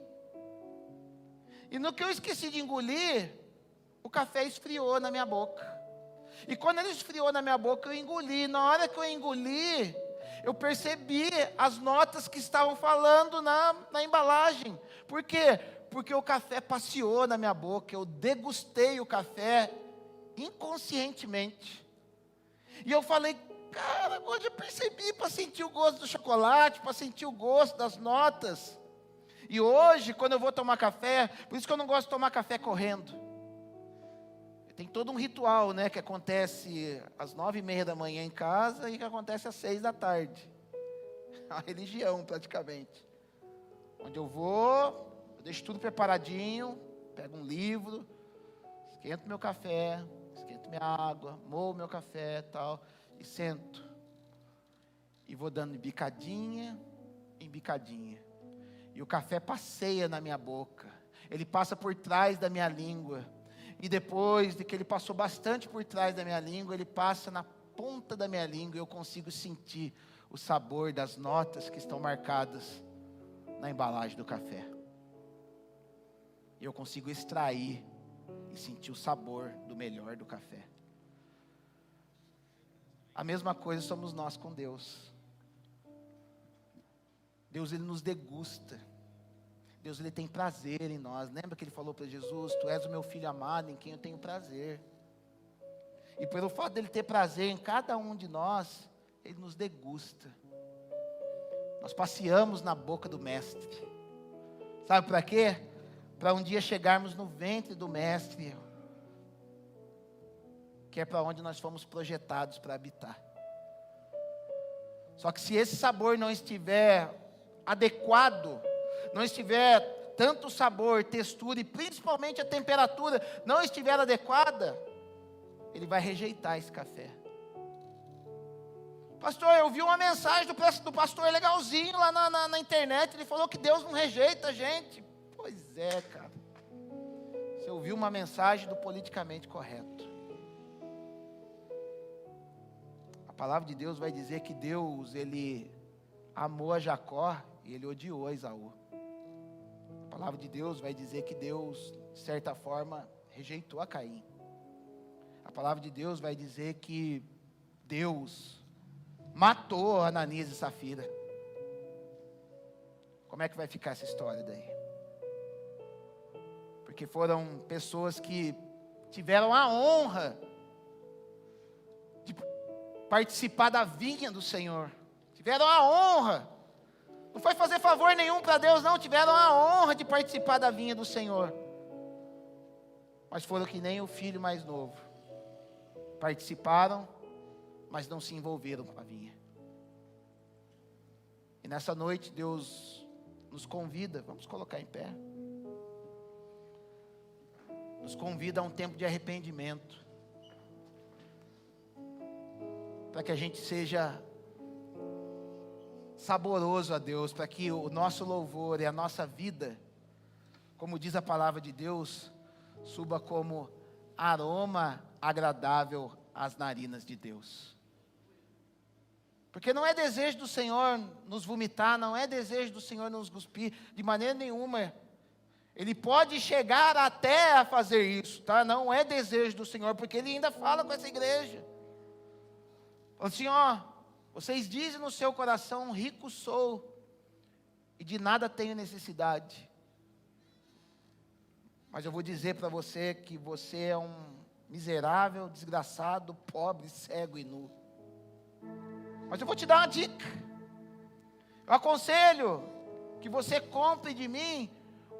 E no que eu esqueci de engolir, o café esfriou na minha boca. E quando ele esfriou na minha boca, eu engoli. Na hora que eu engoli, eu percebi as notas que estavam falando na embalagem. Por quê? Porque o café passeou na minha boca. Eu degustei o café inconscientemente. E eu falei, cara, hoje eu percebi para sentir o gosto do chocolate, para sentir o gosto das notas. E hoje, quando eu vou tomar café, por isso que eu não gosto de tomar café correndo. Tem todo um ritual, né, que acontece às 9:30 da manhã em casa e que acontece às 6 da tarde. A religião, praticamente. Onde eu vou, eu deixo tudo preparadinho, pego um livro, esquento meu café, esquento minha água, moo meu café e tal, e sento. E vou dando bicadinha em bicadinha. E o café passeia na minha boca. Ele passa por trás da minha língua. E depois de que ele passou bastante por trás da minha língua, ele passa na ponta da minha língua e eu consigo sentir o sabor das notas que estão marcadas na embalagem do café. E eu consigo extrair e sentir o sabor do melhor do café. A mesma coisa somos nós com Deus. Deus, Ele nos degusta. Deus, Ele tem prazer em nós. Lembra que Ele falou para Jesus, tu és o meu filho amado em quem eu tenho prazer. E pelo fato de Ele ter prazer em cada um de nós, Ele nos degusta. Nós passeamos na boca do Mestre. Sabe para quê? Para um dia chegarmos no ventre do Mestre, que é para onde nós fomos projetados para habitar. Só que se esse sabor não estiver adequado, não estiver tanto sabor, textura e principalmente a temperatura não estiver adequada, ele vai rejeitar esse café. Pastor, eu vi uma mensagem do pastor legalzinho lá na internet, ele falou que Deus não rejeita a gente. Pois é, cara. Você ouviu uma mensagem do politicamente correto. A palavra de Deus vai dizer que Deus, Ele amou a Jacó e Ele odiou a Esaú. A palavra de Deus vai dizer que Deus, de certa forma, rejeitou a Caim. A palavra de Deus vai dizer que Deus matou Ananias e Safira. Como é que vai ficar essa história daí? Porque foram pessoas que tiveram a honra de participar da vinha do Senhor. Tiveram a honra. Não foi fazer favor nenhum para Deus, não. Tiveram a honra de participar da vinha do Senhor. Mas foram que nem o filho mais novo. Participaram, mas não se envolveram com a vinha. E nessa noite Deus nos convida, vamos colocar em pé. Nos convida a um tempo de arrependimento. Para que a gente seja saboroso a Deus, para que o nosso louvor e a nossa vida, como diz a palavra de Deus, suba como aroma agradável às narinas de Deus. Porque não é desejo do Senhor nos vomitar, não é desejo do Senhor nos cuspir, de maneira nenhuma. Ele pode chegar até a fazer isso, tá? Não é desejo do Senhor, porque Ele ainda fala com essa igreja. Fala assim, ó, vocês dizem no seu coração, rico sou, e de nada tenho necessidade. Mas eu vou dizer para você que você é um miserável, desgraçado, pobre, cego e nu. Mas eu vou te dar uma dica. Eu aconselho que você compre de mim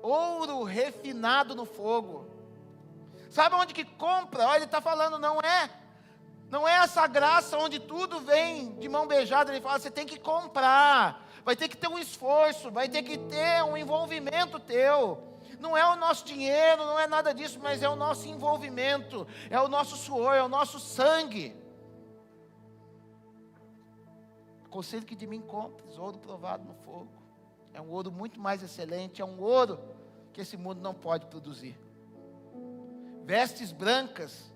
ouro refinado no fogo. Sabe onde que compra? Olha, ele está falando, não é essa graça onde tudo vem de mão beijada. Ele fala, você tem que comprar, vai ter que ter um esforço, vai ter que ter um envolvimento teu. Não é o nosso dinheiro, não é nada disso, mas é o nosso envolvimento, é o nosso suor, é o nosso sangue. Aconselho que de mim compres ouro provado no fogo. É um ouro muito mais excelente, é um ouro que esse mundo não pode produzir. Vestes brancas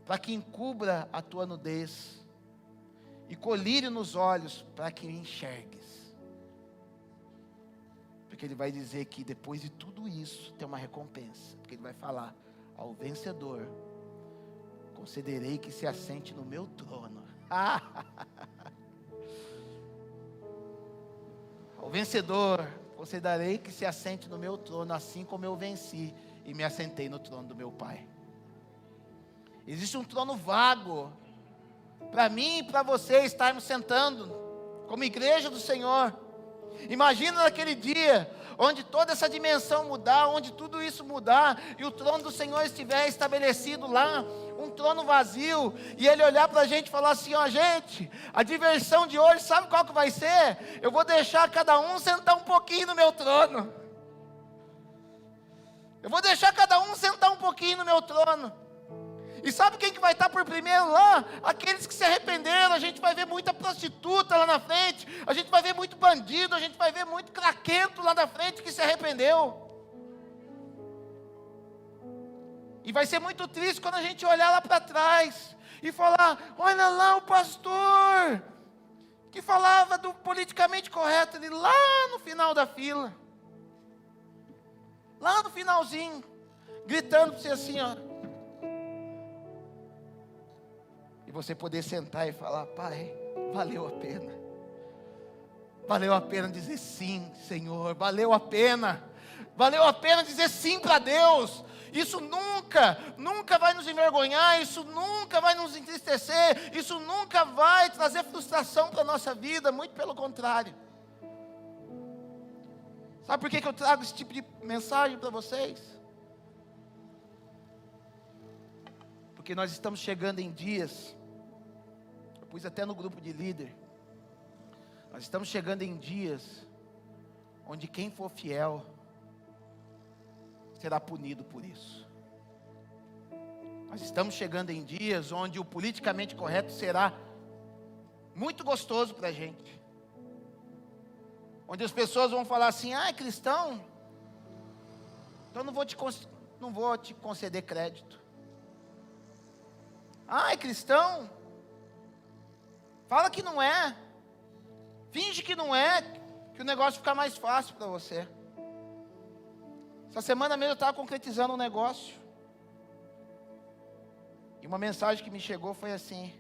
para que encubra a tua nudez, e colírio nos olhos para que enxergues. Porque ele vai dizer que depois de tudo isso tem uma recompensa. Porque ele vai falar, ao vencedor concederei que se assente no meu trono. Ao vencedor concederei que se assente no meu trono, assim como eu venci e me assentei no trono do meu Pai. Existe um trono vago para mim e para você estarmos sentando como igreja do Senhor. Imagina naquele dia onde toda essa dimensão mudar, onde tudo isso mudar e o trono do Senhor estiver estabelecido lá, um trono vazio, e Ele olhar para a gente e falar assim, ó gente, a diversão de hoje sabe qual que vai ser? Eu vou deixar cada um sentar um pouquinho no meu trono. Eu vou deixar cada um sentar um pouquinho no meu trono. E sabe quem que vai estar por primeiro lá? Aqueles que se arrependeram. A gente vai ver muita prostituta lá na frente, a gente vai ver muito bandido, a gente vai ver muito craquento lá na frente que se arrependeu. E vai ser muito triste quando a gente olhar lá para trás e falar, olha lá o pastor que falava do politicamente correto, ele lá no final da fila, lá no finalzinho, gritando para você assim, ó. E você poder sentar e falar, Pai, valeu a pena. Valeu a pena dizer sim, Senhor. Valeu a pena dizer sim para Deus. Isso nunca vai nos envergonhar. Isso nunca vai nos entristecer. Isso nunca vai trazer frustração para a nossa vida. Muito pelo contrário. Sabe por que eu trago esse tipo de mensagem para vocês? Porque nós estamos chegando em dias, eu pus até no grupo de líder, nós estamos chegando em dias onde quem for fiel será punido por isso. Nós estamos chegando em dias onde o politicamente correto será muito gostoso para a gente. Onde as pessoas vão falar assim: ah, é cristão? Então não vou te conceder crédito. Ah, é cristão? Fala que não é. Finge que não é, que o negócio fica mais fácil para você. Essa semana mesmo eu estava concretizando um negócio. E uma mensagem que me chegou foi assim: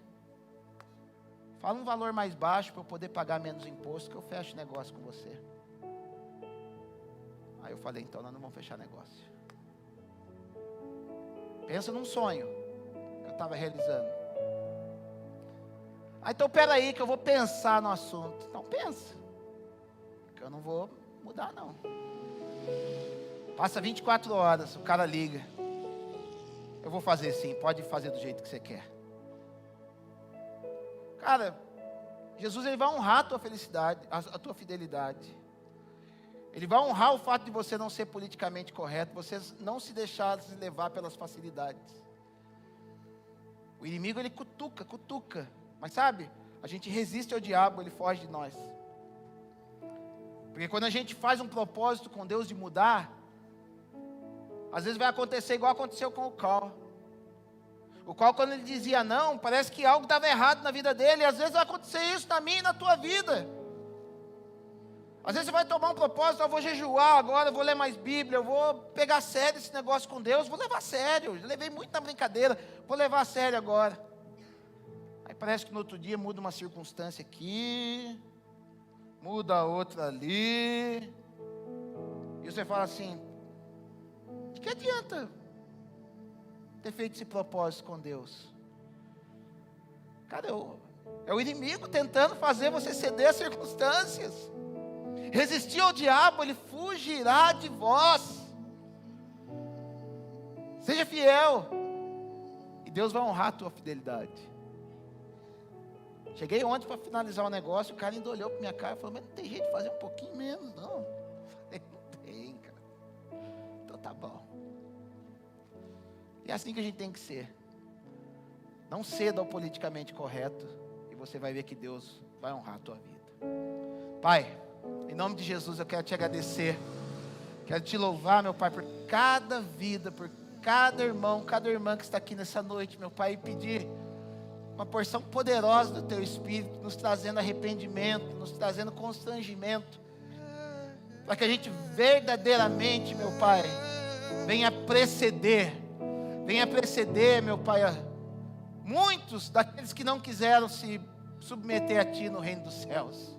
fala um valor mais baixo para eu poder pagar menos imposto, que eu fecho negócio com você. Aí eu falei: então nós não vamos fechar negócio. Pensa num sonho que eu estava realizando. Ah, então peraí que eu vou pensar no assunto. Então pensa, que eu não vou mudar não. Passa 24 horas, o cara liga: eu vou fazer sim, pode fazer do jeito que você quer. Cara, Jesus, ele vai honrar a tua felicidade, a tua fidelidade. Ele vai honrar o fato de você não ser politicamente correto, você não se deixar levar pelas facilidades. O inimigo, ele cutuca. Mas sabe, a gente resiste ao diabo, ele foge de nós. Porque quando a gente faz um propósito com Deus de mudar, às vezes vai acontecer igual aconteceu com o Carl. O qual, quando ele dizia não, parece que algo estava errado na vida dele. E às vezes vai acontecer isso na minha e na tua vida. Às vezes você vai tomar um propósito: eu vou jejuar agora, eu vou ler mais Bíblia, eu vou pegar a sério esse negócio com Deus, vou levar a sério. Eu levei muito na brincadeira, vou levar a sério agora. Aí parece que no outro dia muda uma circunstância aqui, muda outra ali. E você fala assim: de que adianta ter feito esse propósito com Deus? Cara, é o inimigo tentando fazer você ceder às circunstâncias. Resistir ao diabo, ele fugirá de vós. Seja fiel, e Deus vai honrar a tua fidelidade. Cheguei ontem para finalizar o negócio, o cara ainda olhou para minha cara e falou: mas não tem jeito de fazer um pouquinho menos, não? Eu falei: não tem, cara. Então tá bom. E é assim que a gente tem que ser. Não ceda ao politicamente correto, e você vai ver que Deus vai honrar a tua vida. Pai, em nome de Jesus eu quero te agradecer. Quero te louvar, meu Pai, por cada vida, por cada irmão, cada irmã que está aqui nessa noite, meu Pai, e pedir uma porção poderosa do Teu Espírito, nos trazendo arrependimento, nos trazendo constrangimento, para que a gente verdadeiramente, meu Pai, venha preceder, meu Pai, muitos daqueles que não quiseram se submeter a Ti no reino dos céus.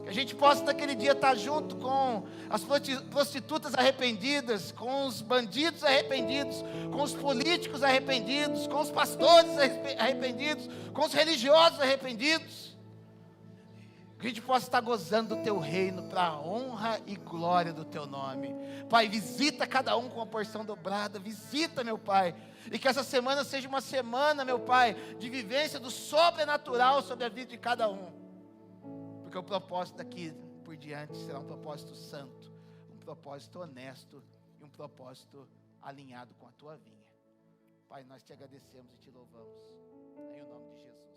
Que a gente possa naquele dia estar junto com as prostitutas arrependidas, com os bandidos arrependidos, com os políticos arrependidos, com os pastores arrependidos, com os religiosos arrependidos. Que a gente possa estar gozando do Teu reino para a honra e glória do Teu nome. Pai, visita cada um com uma porção dobrada, visita, meu Pai. E que essa semana seja uma semana, meu Pai, de vivência do sobrenatural sobre a vida de cada um. Porque o propósito daqui por diante será um propósito santo, um propósito honesto e um propósito alinhado com a Tua vinha. Pai, nós te agradecemos e te louvamos. Em nome de Jesus.